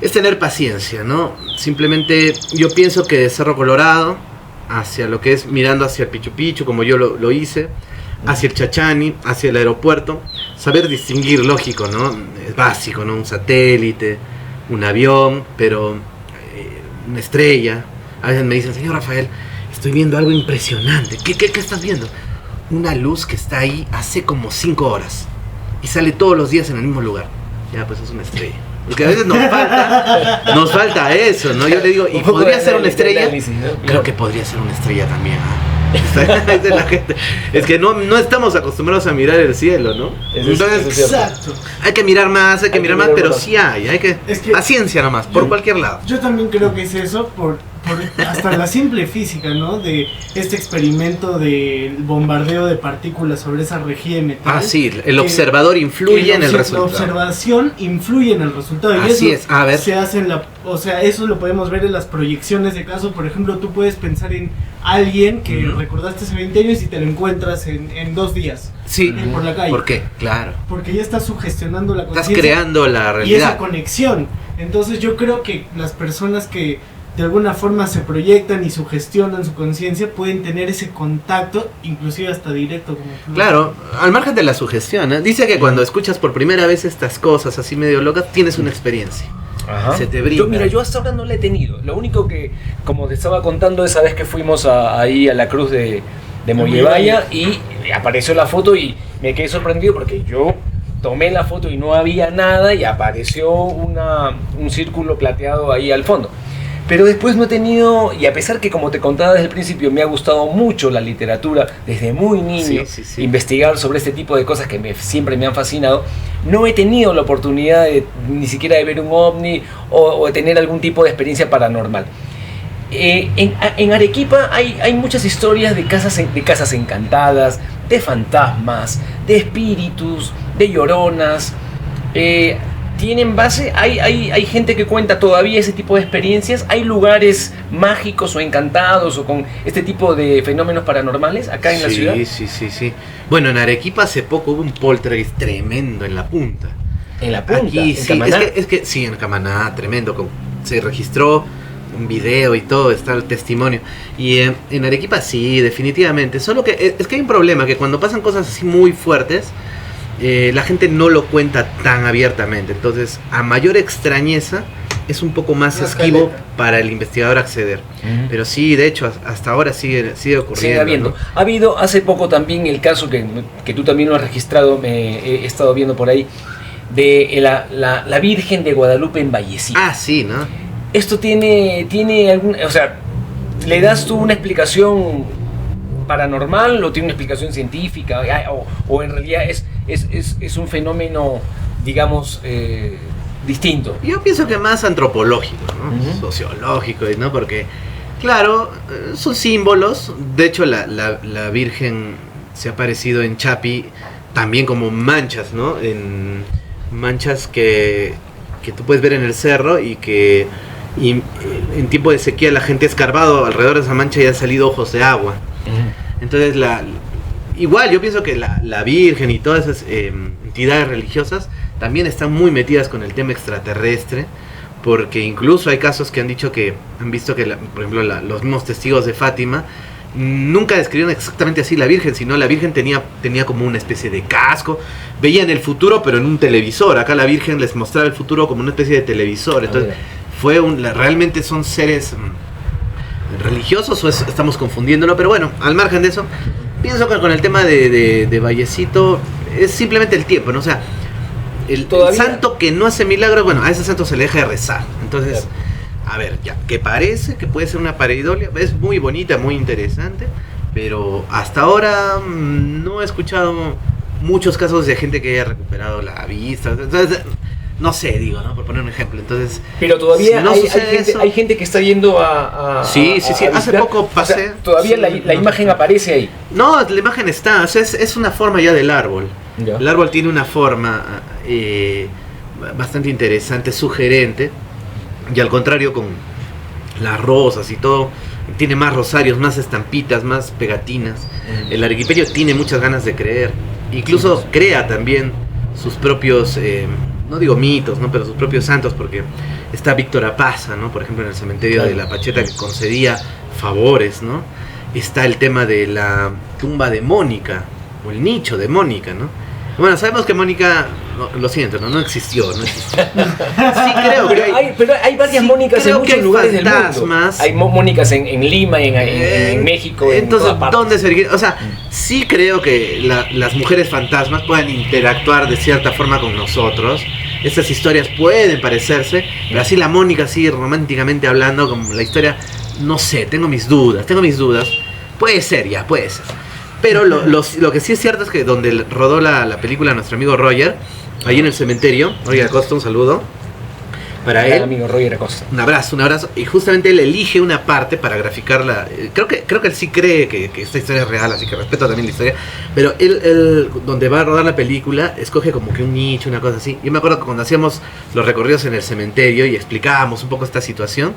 [SPEAKER 2] es tener paciencia, ¿no? Simplemente yo pienso que de Cerro Colorado hacia lo que es mirando hacia el Pichu Pichu, como yo lo hice, hacia el Chachani, hacia el aeropuerto, saber distinguir, lógico, ¿no? Es básico, ¿no? Un satélite, un avión, pero una estrella. A veces me dicen, señor Rafael, estoy viendo algo impresionante. ¿Qué estás viendo? Una luz que está ahí hace como 5 horas y sale todos los días en el mismo lugar. Ya, pues es una estrella. Porque a veces nos falta eso, ¿no? Yo le digo, ¿y podría ser una estrella? Creo que podría ser una estrella también, ¿no? Es de la gente. Es que no estamos acostumbrados a mirar el cielo, ¿no? Entonces,
[SPEAKER 3] exacto.
[SPEAKER 2] Hay que mirar más, pero sí hay que paciencia nomás, por cualquier lado.
[SPEAKER 3] Yo también creo que es eso, por hasta la simple física, ¿no? De este experimento del bombardeo de partículas sobre esa rejilla de metal.
[SPEAKER 2] Ah, sí, el observador influye en el resultado.
[SPEAKER 3] La observación influye en el resultado.
[SPEAKER 2] Así es, a ver.
[SPEAKER 3] Se hace eso lo podemos ver en las proyecciones de caso. Por ejemplo, tú puedes pensar en alguien que recordaste hace 20 años y te lo encuentras en 2 días.
[SPEAKER 2] Sí,
[SPEAKER 3] por la calle.
[SPEAKER 2] ¿Por qué? Claro.
[SPEAKER 3] Porque ya estás sugestionando la conciencia.
[SPEAKER 2] Estás creando la realidad.
[SPEAKER 3] Y esa conexión. Entonces yo creo que las personas que de alguna forma se proyectan y sugestionan su conciencia pueden tener ese contacto, inclusive hasta directo. Como
[SPEAKER 2] claro, al margen de la sugestión, ¿eh? Dice que cuando escuchas por primera vez estas cosas así medio locas, tienes una experiencia.
[SPEAKER 1] Ajá.
[SPEAKER 2] Se te brinda.
[SPEAKER 1] Yo hasta ahora no la he tenido. Lo único que, como te estaba contando esa vez que fuimos ahí a la cruz de Mollevaya y apareció la foto y me quedé sorprendido porque yo tomé la foto y no había nada y apareció un círculo plateado ahí al fondo. Pero después no he tenido, y a pesar que como te contaba desde el principio, me ha gustado mucho la literatura desde muy niño, investigar sobre este tipo de cosas que siempre me han fascinado, no he tenido la oportunidad ni siquiera de ver un ovni o de tener algún tipo de experiencia paranormal. En Arequipa hay muchas historias de casas encantadas, de fantasmas, de espíritus, de lloronas. ¿Tienen base? ¿Hay gente que cuenta todavía ese tipo de experiencias? ¿Hay lugares mágicos o encantados o con este tipo de fenómenos paranormales acá en la ciudad?
[SPEAKER 2] Sí. Bueno, en Arequipa hace poco hubo un poltergeist tremendo en La Punta.
[SPEAKER 1] ¿En La Punta?
[SPEAKER 2] Aquí,
[SPEAKER 1] ¿En
[SPEAKER 2] sí,
[SPEAKER 1] Camaná?
[SPEAKER 2] es que sí, en Camaná, tremendo. Se registró un video y todo, está el testimonio. Y en Arequipa sí, definitivamente. Solo que es que hay un problema, que cuando pasan cosas así muy fuertes, la gente no lo cuenta tan abiertamente. Entonces, a mayor extrañeza, es un poco más esquivo para el investigador acceder. Pero sí, de hecho, hasta ahora sigue ocurriendo.
[SPEAKER 1] Sigue habiendo.
[SPEAKER 2] ¿no?
[SPEAKER 1] Ha habido hace poco también el caso que tú también lo has registrado, he estado viendo por ahí, de la Virgen de Guadalupe en Vallecito.
[SPEAKER 2] Ah, sí, ¿no?
[SPEAKER 1] Esto tiene algún... O sea, ¿le das tú una explicación paranormal o tiene una explicación científica? O en realidad es un fenómeno, digamos, distinto.
[SPEAKER 2] Yo pienso que más antropológico, ¿no? Sociológico, ¿no? Porque, claro, son símbolos. De hecho, la Virgen se ha aparecido en Chapi también como manchas, ¿no? En manchas que tú puedes ver en el cerro y que en tiempo de sequía la gente ha escarbado alrededor de esa mancha y han salido ojos de agua. Entonces, igual yo pienso que la Virgen y todas esas entidades religiosas también están muy metidas con el tema extraterrestre, porque incluso hay casos que han dicho que han visto que, por ejemplo, los mismos testigos de Fátima nunca describieron exactamente así la Virgen, sino la Virgen tenía como una especie de casco, veían el futuro pero en un televisor. Acá la Virgen les mostraba el futuro como una especie de televisor. Entonces realmente son seres religiosos o estamos confundiéndolo, pero bueno, al margen de eso, pienso que con el tema de Vallecito es simplemente el tiempo, ¿no? O sea, el santo que no hace milagros, bueno, a ese santo se le deja de rezar. Entonces, a ver, ya, que parece que puede ser una pareidolia, es muy bonita, muy interesante, pero hasta ahora no he escuchado muchos casos de gente que haya recuperado la vista. Entonces, no sé, digo, ¿no? Por poner un ejemplo. Entonces,
[SPEAKER 1] pero todavía
[SPEAKER 2] si no
[SPEAKER 1] hay gente que está yendo a
[SPEAKER 2] sí. Hace poco pasé.
[SPEAKER 1] O sea, todavía la imagen aparece ahí.
[SPEAKER 2] No, la imagen está. O sea, es una forma ya del árbol. Ya. El árbol tiene una forma bastante interesante, sugerente. Y al contrario, con las rosas y todo, tiene más rosarios, más estampitas, más pegatinas. El arequipeño tiene muchas ganas de creer. Incluso crea también sus propios... no digo mitos, ¿no? Pero sus propios santos, porque está Víctor Apaza, ¿no? Por ejemplo, en el cementerio de La Pacheta, que concedía favores, ¿no? Está el tema de la tumba de Mónica, o el nicho de Mónica, ¿no? Bueno, sabemos que Mónica, lo siento, no existió. Sí creo que
[SPEAKER 1] pero hay varias Mónicas en muchos lugares del mundo. Hay Mónicas en Lima, en México,
[SPEAKER 2] entonces,
[SPEAKER 1] en todas partes.
[SPEAKER 2] ¿dónde se? O sea, sí creo que las mujeres fantasmas pueden interactuar de cierta forma con nosotros. Estas historias pueden parecerse, pero así la Mónica, así románticamente hablando, como la historia, no sé, tengo mis dudas. Puede ser. Pero lo que sí es cierto es que donde rodó la película nuestro amigo Roger, ahí en el cementerio, Roger Acosta, un saludo para él.
[SPEAKER 1] Amigo Roger Acosta.
[SPEAKER 2] Un abrazo. Y justamente él elige una parte para graficarla. Creo que él sí cree que esta historia es real, así que respeto también la historia. Pero él donde va a rodar la película, escoge como que un nicho, una cosa así. Yo me acuerdo que cuando hacíamos los recorridos en el cementerio y explicábamos un poco esta situación,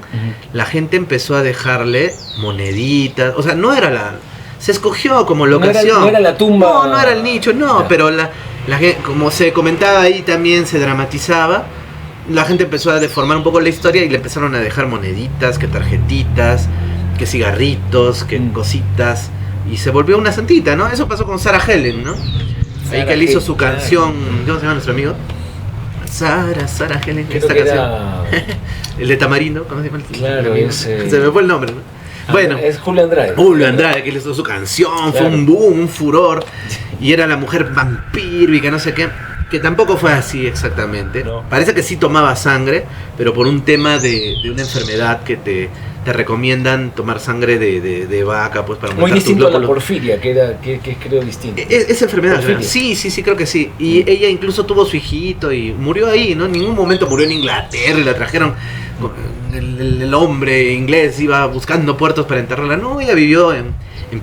[SPEAKER 2] la gente empezó a dejarle moneditas. O sea, no era se escogió como locación.
[SPEAKER 1] No era la tumba.
[SPEAKER 2] No era el nicho, pero la gente, como se comentaba ahí, también se dramatizaba. La gente empezó a deformar un poco la historia y le empezaron a dejar moneditas, que tarjetitas, que cigarritos, que cositas. Y se volvió una santita, ¿no? Eso pasó con Sarah Helen, ¿no? Ahí que él hizo su canción. ¿Cómo se llama nuestro amigo? Sarah Helen.
[SPEAKER 1] Creo que canción.
[SPEAKER 2] El de Tamarindo, ¿cómo se llama?
[SPEAKER 1] Claro, ese.
[SPEAKER 2] Se me fue el nombre, ¿no? Bueno,
[SPEAKER 1] es Julio Andrade.
[SPEAKER 2] Que él hizo su canción, claro. Fue un boom, un furor. Y era la mujer vampiro y que no sé qué. Que tampoco fue así exactamente. No. Parece que sí tomaba sangre, pero por un tema de una enfermedad que te recomiendan tomar sangre de vaca, pues para
[SPEAKER 1] muy distinto a la porfiria, que es creo distinto.
[SPEAKER 2] Esa enfermedad, sí, creo que sí. Y ella incluso tuvo su hijito y murió ahí, ¿no? En ningún momento murió en Inglaterra y la trajeron. El hombre inglés iba buscando puertos para enterrarla. No, ella vivió en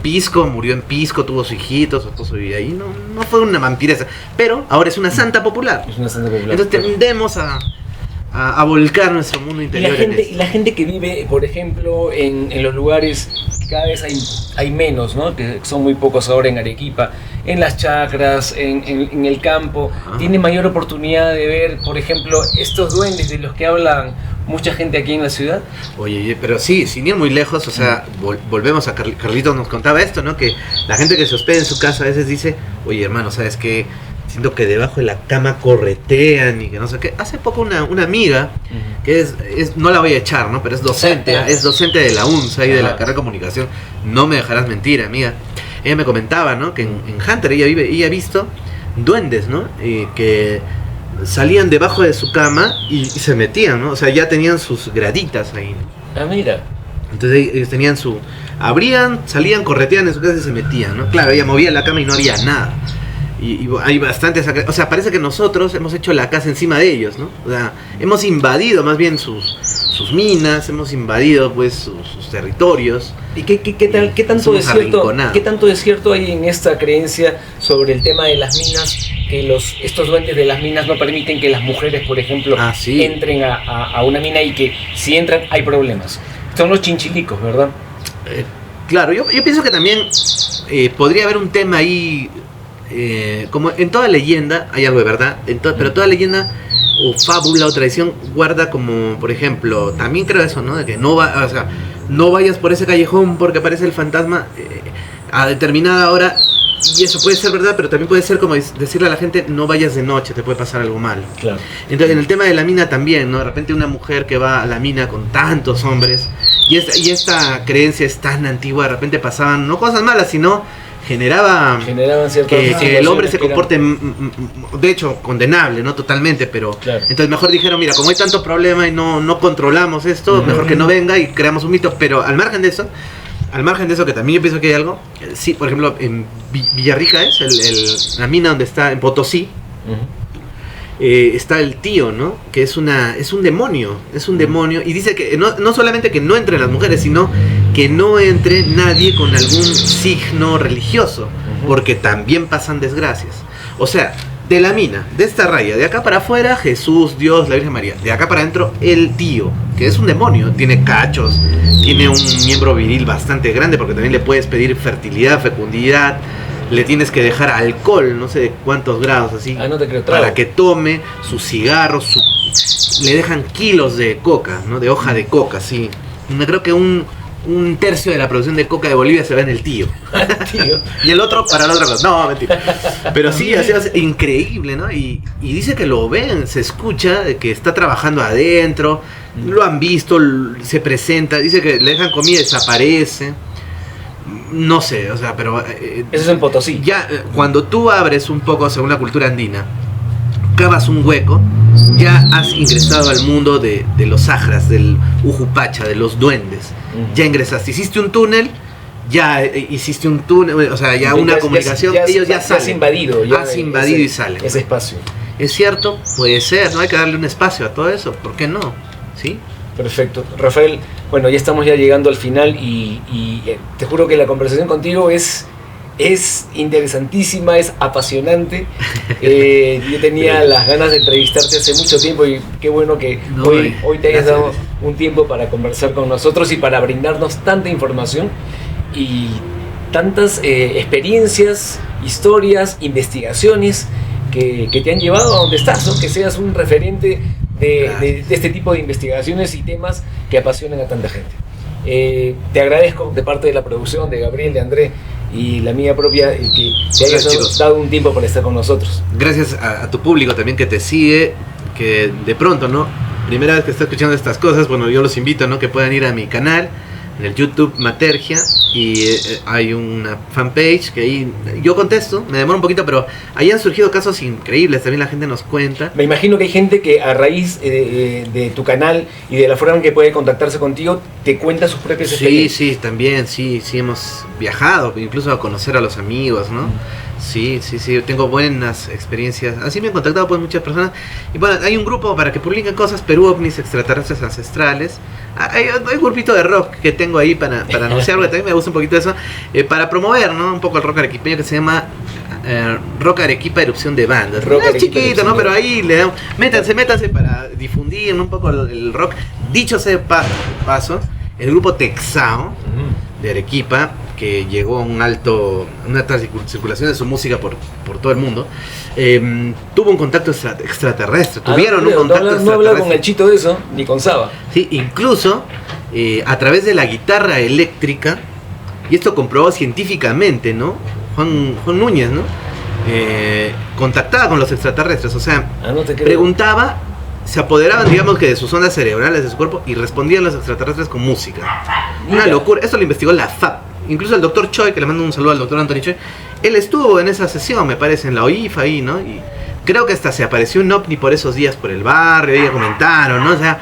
[SPEAKER 2] Pisco, murió en Pisco, tuvo su hijito, su esposo vivía ahí. No fue una vampiresa, pero ahora es una santa popular.
[SPEAKER 1] Es una santa popular.
[SPEAKER 2] Entonces tendemos a volcar nuestro mundo interior.
[SPEAKER 1] Y la gente que vive, por ejemplo, en los lugares que cada vez hay menos, ¿no? Que son muy pocos ahora en Arequipa, en las chacras, en el campo, tiene mayor oportunidad de ver, por ejemplo, estos duendes de los que hablan mucha gente aquí en la ciudad.
[SPEAKER 2] Oye, pero sí, sin ir muy lejos, o sea, volvemos a Carlitos nos contaba esto, ¿no? Que la gente que se hospeda en su casa a veces dice, oye hermano, ¿sabes qué? Siento que debajo de la cama corretean y que no sé qué. Hace poco una amiga, que es no la voy a echar, ¿no? Pero es docente de la UNSA y de la carrera de comunicación. No me dejarás mentir, amiga. Ella me comentaba, ¿no? Que en Hunter ella ha visto duendes, ¿no? Que salían debajo de su cama y se metían, ¿no? O sea, ya tenían sus graditas ahí, ¿no?
[SPEAKER 1] Ah, mira.
[SPEAKER 2] Entonces ellos tenían abrían, salían, correteaban en su casa y se metían, ¿no? Claro, ella movía la cama y no haría nada. Y hay bastantes, o sea, parece que nosotros hemos hecho la casa encima de ellos, ¿no? O sea, hemos invadido más bien sus minas, hemos invadido pues sus territorios.
[SPEAKER 1] ¿Y qué tanto de cierto hay en esta creencia sobre el tema de las minas? Que estos duendes de las minas no permiten que las mujeres, por ejemplo, entren a una mina, y que si entran hay problemas. Son los chinchilicos, ¿verdad?
[SPEAKER 2] Claro, yo pienso que también podría haber un tema ahí. Como en toda leyenda hay algo de verdad, pero toda leyenda o fábula o tradición guarda como, por ejemplo, también creo eso, ¿no? De que no vayas por ese callejón porque aparece el fantasma a determinada hora, y eso puede ser verdad, pero también puede ser como decirle a la gente, no vayas de noche, te puede pasar algo mal.
[SPEAKER 1] Claro.
[SPEAKER 2] Entonces en el tema de la mina también, ¿no? De repente una mujer que va a la mina con tantos hombres, y esta creencia es tan antigua, de repente pasaban no cosas malas, sino generaban que el hombre se comporte, de hecho, condenable, no totalmente, pero claro. Entonces mejor dijeron, mira, como hay tanto problema y no controlamos esto, mejor que no venga y creamos un mito. Pero al margen de eso, que también yo pienso que hay algo, sí, por ejemplo, en Villarrica la mina donde está, en Potosí, está el tío, ¿no? Que es un demonio, y dice que no solamente que no entren las mujeres, sino que no entre nadie con algún signo religioso, porque también pasan desgracias. O sea, de la mina, de esta raya, de acá para afuera, Jesús, Dios, la Virgen María, de acá para adentro, el tío, que es un demonio, tiene cachos, tiene un miembro viril bastante grande, porque también le puedes pedir fertilidad, fecundidad, le tienes que dejar alcohol, no sé de cuántos grados así,
[SPEAKER 1] no te creo,
[SPEAKER 2] para que tome sus cigarros, le dejan kilos de coca, ¿no? De hoja de coca, sí. Creo que un tercio de la producción de coca de Bolivia se va en el tío. Y el otro para la otra cosa. No, mentira. Pero sí, así es increíble, ¿no? Y dice que lo ven, se escucha, que está trabajando adentro, lo han visto, se presenta, dice que le dejan comida y desaparece. No sé, o sea, pero...
[SPEAKER 1] Eso es en Potosí.
[SPEAKER 2] Ya, cuando tú abres un poco según la cultura andina, cavas un hueco, ya has ingresado al mundo de los sajras, del ujupacha, de los duendes. Ya ingresaste, hiciste un túnel, o sea, ya una comunicación, ellos ya salen.
[SPEAKER 1] Has invadido.
[SPEAKER 2] Has invadido y salen.
[SPEAKER 1] Ese espacio.
[SPEAKER 2] Es cierto, puede ser, no hay que darle un espacio a todo eso, ¿por qué no? ¿Sí?
[SPEAKER 1] Perfecto. Rafael, bueno, ya estamos llegando al final y te juro que la conversación contigo es interesantísima, es apasionante. Yo tenía las ganas de entrevistarte hace mucho tiempo y qué bueno que hoy te hayas dado un tiempo para conversar con nosotros y para brindarnos tanta información y tantas experiencias, historias, investigaciones que te han llevado a donde estás, ¿no? Que seas un referente de este tipo de investigaciones y temas que apasionan a tanta gente. Te agradezco de parte de la producción, de Gabriel, de André y la mía propia, que te hayas dado un tiempo para estar con nosotros.
[SPEAKER 2] Gracias a tu público también que te sigue, que de pronto, ¿no? Primera vez que está escuchando estas cosas, bueno, yo los invito, ¿no? Que puedan ir a mi canal, en el YouTube Matergia, y hay una fanpage que ahí yo contesto, me demoro un poquito, pero ahí han surgido casos increíbles, también la gente nos cuenta.
[SPEAKER 1] Me imagino que hay gente que a raíz de tu canal y de la forma en que puede contactarse contigo, te cuenta sus propias experiencias.
[SPEAKER 2] Sí, también, sí hemos viajado, incluso a conocer a los amigos, ¿no? Sí, tengo buenas experiencias. Así me han contactado pues muchas personas. Y bueno, hay un grupo para que publiquen cosas, Perú OVNIs extraterrestres ancestrales. Hay un grupito de rock que tengo ahí para anunciar, porque también me gusta un poquito eso, para promover, ¿no? Un poco el rock arequipeño, que se llama Rock Arequipa Erupción de Bandas. Es chiquito, ¿no? Pero ahí le dan, métanse para difundir, ¿no? Un poco el rock. Dicho sea paso, el grupo Texao de Arequipa, que llegó a una alta circulación de su música por todo el mundo, tuvo un contacto extraterrestre. Tuvieron un contacto extraterrestre.
[SPEAKER 1] No hablar con el Chito de eso, ni con Saba.
[SPEAKER 2] Sí, incluso a través de la guitarra eléctrica, y esto comprobado científicamente, ¿no? Juan Núñez, ¿no? Contactaba con los extraterrestres, o sea, preguntaba, se apoderaban, digamos, que de sus ondas cerebrales, de su cuerpo, y respondían los extraterrestres con música. Una locura. Esto lo investigó la FAP. Incluso el doctor Choi, que le mando un saludo al doctor Anthony Choi, él estuvo en esa sesión, me parece, en la OIFA ahí, ¿no? Y creo que hasta se apareció un ovni por esos días por el barrio, ya comentaron, ¿no? O sea,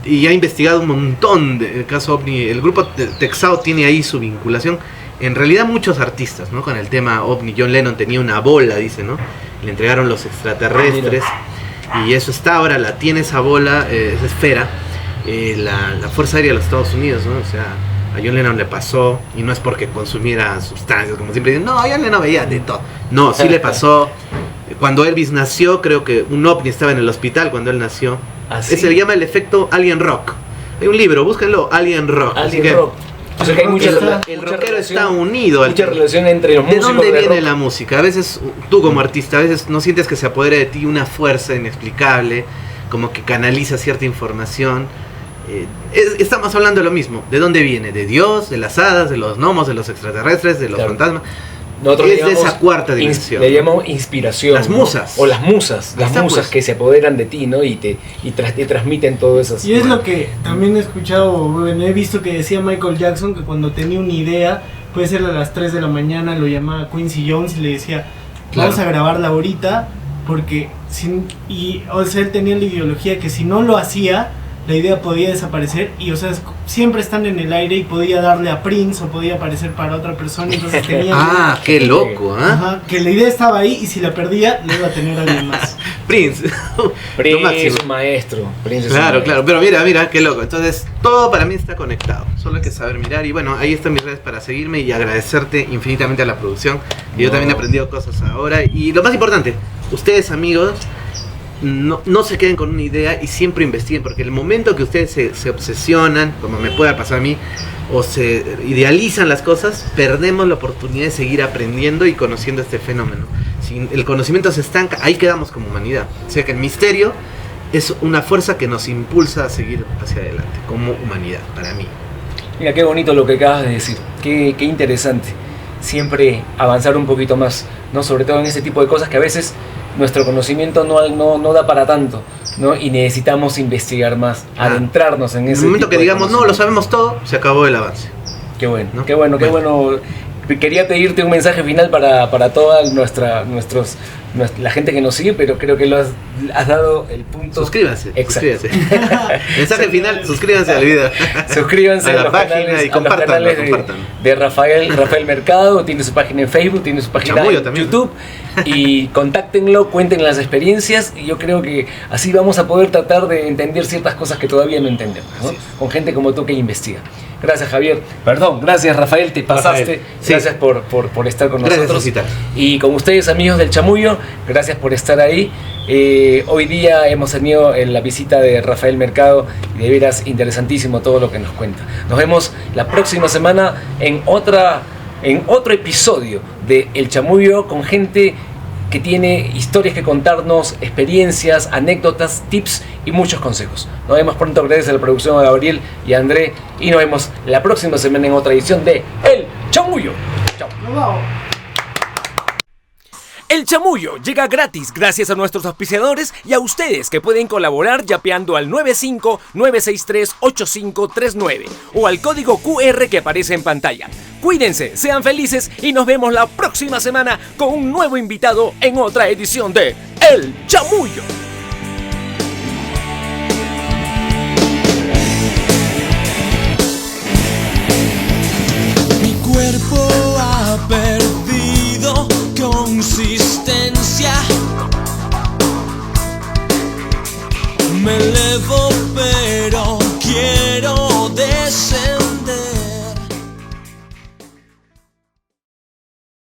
[SPEAKER 2] y ha investigado un montón de casos ovni. El grupo Texao tiene ahí su vinculación. En realidad muchos artistas, ¿no? Con el tema ovni. John Lennon tenía una bola, dice, ¿no? Le entregaron los extraterrestres. Y eso está ahora, la tiene esa bola, esa esfera, la Fuerza Aérea de los Estados Unidos, ¿no? O sea, a John Lennon le pasó, y no es porque consumiera sustancias, como siempre dicen, no, John Lennon veía de todo. No, sí le pasó. Cuando Elvis nació, creo que un ovni estaba en el hospital cuando él nació.
[SPEAKER 1] ¿Sí?
[SPEAKER 2] Se le llama el efecto Alien Rock. Hay un libro, búsquenlo, Alien Rock.
[SPEAKER 1] Rock. O sea que hay
[SPEAKER 2] el rockero está unido.
[SPEAKER 1] Mucha relación entre los músicos.
[SPEAKER 2] ¿De dónde viene la música? A veces tú como artista, a veces no sientes que se apodera de ti una fuerza inexplicable, como que canaliza cierta información. Estamos hablando de lo mismo. ¿De dónde viene? ¿De Dios? ¿De las hadas? ¿De los gnomos? ¿De los extraterrestres? ¿De los fantasmas?
[SPEAKER 1] Nosotros
[SPEAKER 2] es de esa cuarta dimensión.
[SPEAKER 1] Le llamamos inspiración.
[SPEAKER 2] Las musas.
[SPEAKER 1] ¿no? O las musas. Las musas que se apoderan de ti, ¿no? Y te transmiten todo eso.
[SPEAKER 3] Y es lo que también he escuchado, bueno, he visto que decía Michael Jackson, que cuando tenía una idea, puede ser a las 3 de la mañana, lo llamaba Quincy Jones y le decía, vamos a grabarla ahorita, porque o sea, él tenía la ideología que si no lo hacía, la idea podía desaparecer, y o sea, siempre están en el aire y podía darle a Prince o podía aparecer para otra persona, entonces tenía
[SPEAKER 2] qué loco,
[SPEAKER 3] que la idea estaba ahí y si la perdía la iba a tener alguien más.
[SPEAKER 2] Prince
[SPEAKER 1] es un maestro.
[SPEAKER 2] Claro, pero mira, qué loco. Entonces, todo para mí está conectado, solo hay que saber mirar, y bueno, ahí están mis redes para seguirme y agradecerte infinitamente a la producción, y yo también he aprendido cosas ahora, y lo más importante, ustedes amigos, no se queden con una idea y siempre investiguen, porque el momento que ustedes se obsesionan, como me puede pasar a mí, o se idealizan las cosas, perdemos la oportunidad de seguir aprendiendo y conociendo este fenómeno. Si el conocimiento se estanca, ahí quedamos como humanidad. O sea que el misterio es una fuerza que nos impulsa a seguir hacia adelante, como humanidad, para mí.
[SPEAKER 1] Mira, qué bonito lo que acabas de decir, qué interesante. Siempre avanzar un poquito más, ¿no? Sobre todo en ese tipo de cosas que a veces nuestro conocimiento no da para tanto, ¿no? Y necesitamos investigar más, adentrarnos en ese tipo de
[SPEAKER 2] En el momento que digamos, no, lo sabemos todo, se acabó el avance.
[SPEAKER 1] Qué bueno, ¿no? Qué bueno. Quería pedirte un mensaje final para toda la gente que nos sigue, pero creo que lo has dado el punto.
[SPEAKER 2] Suscríbanse. Mensaje final, suscríbanse al video.
[SPEAKER 1] Suscríbanse
[SPEAKER 2] a la página y compartan.
[SPEAKER 1] De Rafael Mercado, tiene su página en Facebook, tiene su página en YouTube. Y contáctenlo, cuenten las experiencias, y yo creo que así vamos a poder tratar de entender ciertas cosas que todavía no entendemos, ¿no? Con gente como tú que investiga. Gracias, Javier. Gracias, Rafael, te pasaste. Sí. Gracias por estar con nosotros. Y con ustedes, amigos del Chamullo, gracias por estar ahí. Hoy día hemos tenido la visita de Rafael Mercado y de veras interesantísimo todo lo que nos cuenta. Nos vemos la próxima semana en otro episodio de El Chamullo, con gente que tiene historias que contarnos, experiencias, anécdotas, tips y muchos consejos. Nos vemos pronto. Gracias a la producción, a Gabriel y a André, y nos vemos la próxima semana en otra edición de El Chamullo. Chao. El Chamullo llega gratis gracias a nuestros auspiciadores y a ustedes, que pueden colaborar yapeando al 95-963-8539 o al código QR que aparece en pantalla. Cuídense, sean felices y nos vemos la próxima semana con un nuevo invitado en otra edición de El Chamullo.
[SPEAKER 4] Mi cuerpo ha perdido consistencia. Me elevo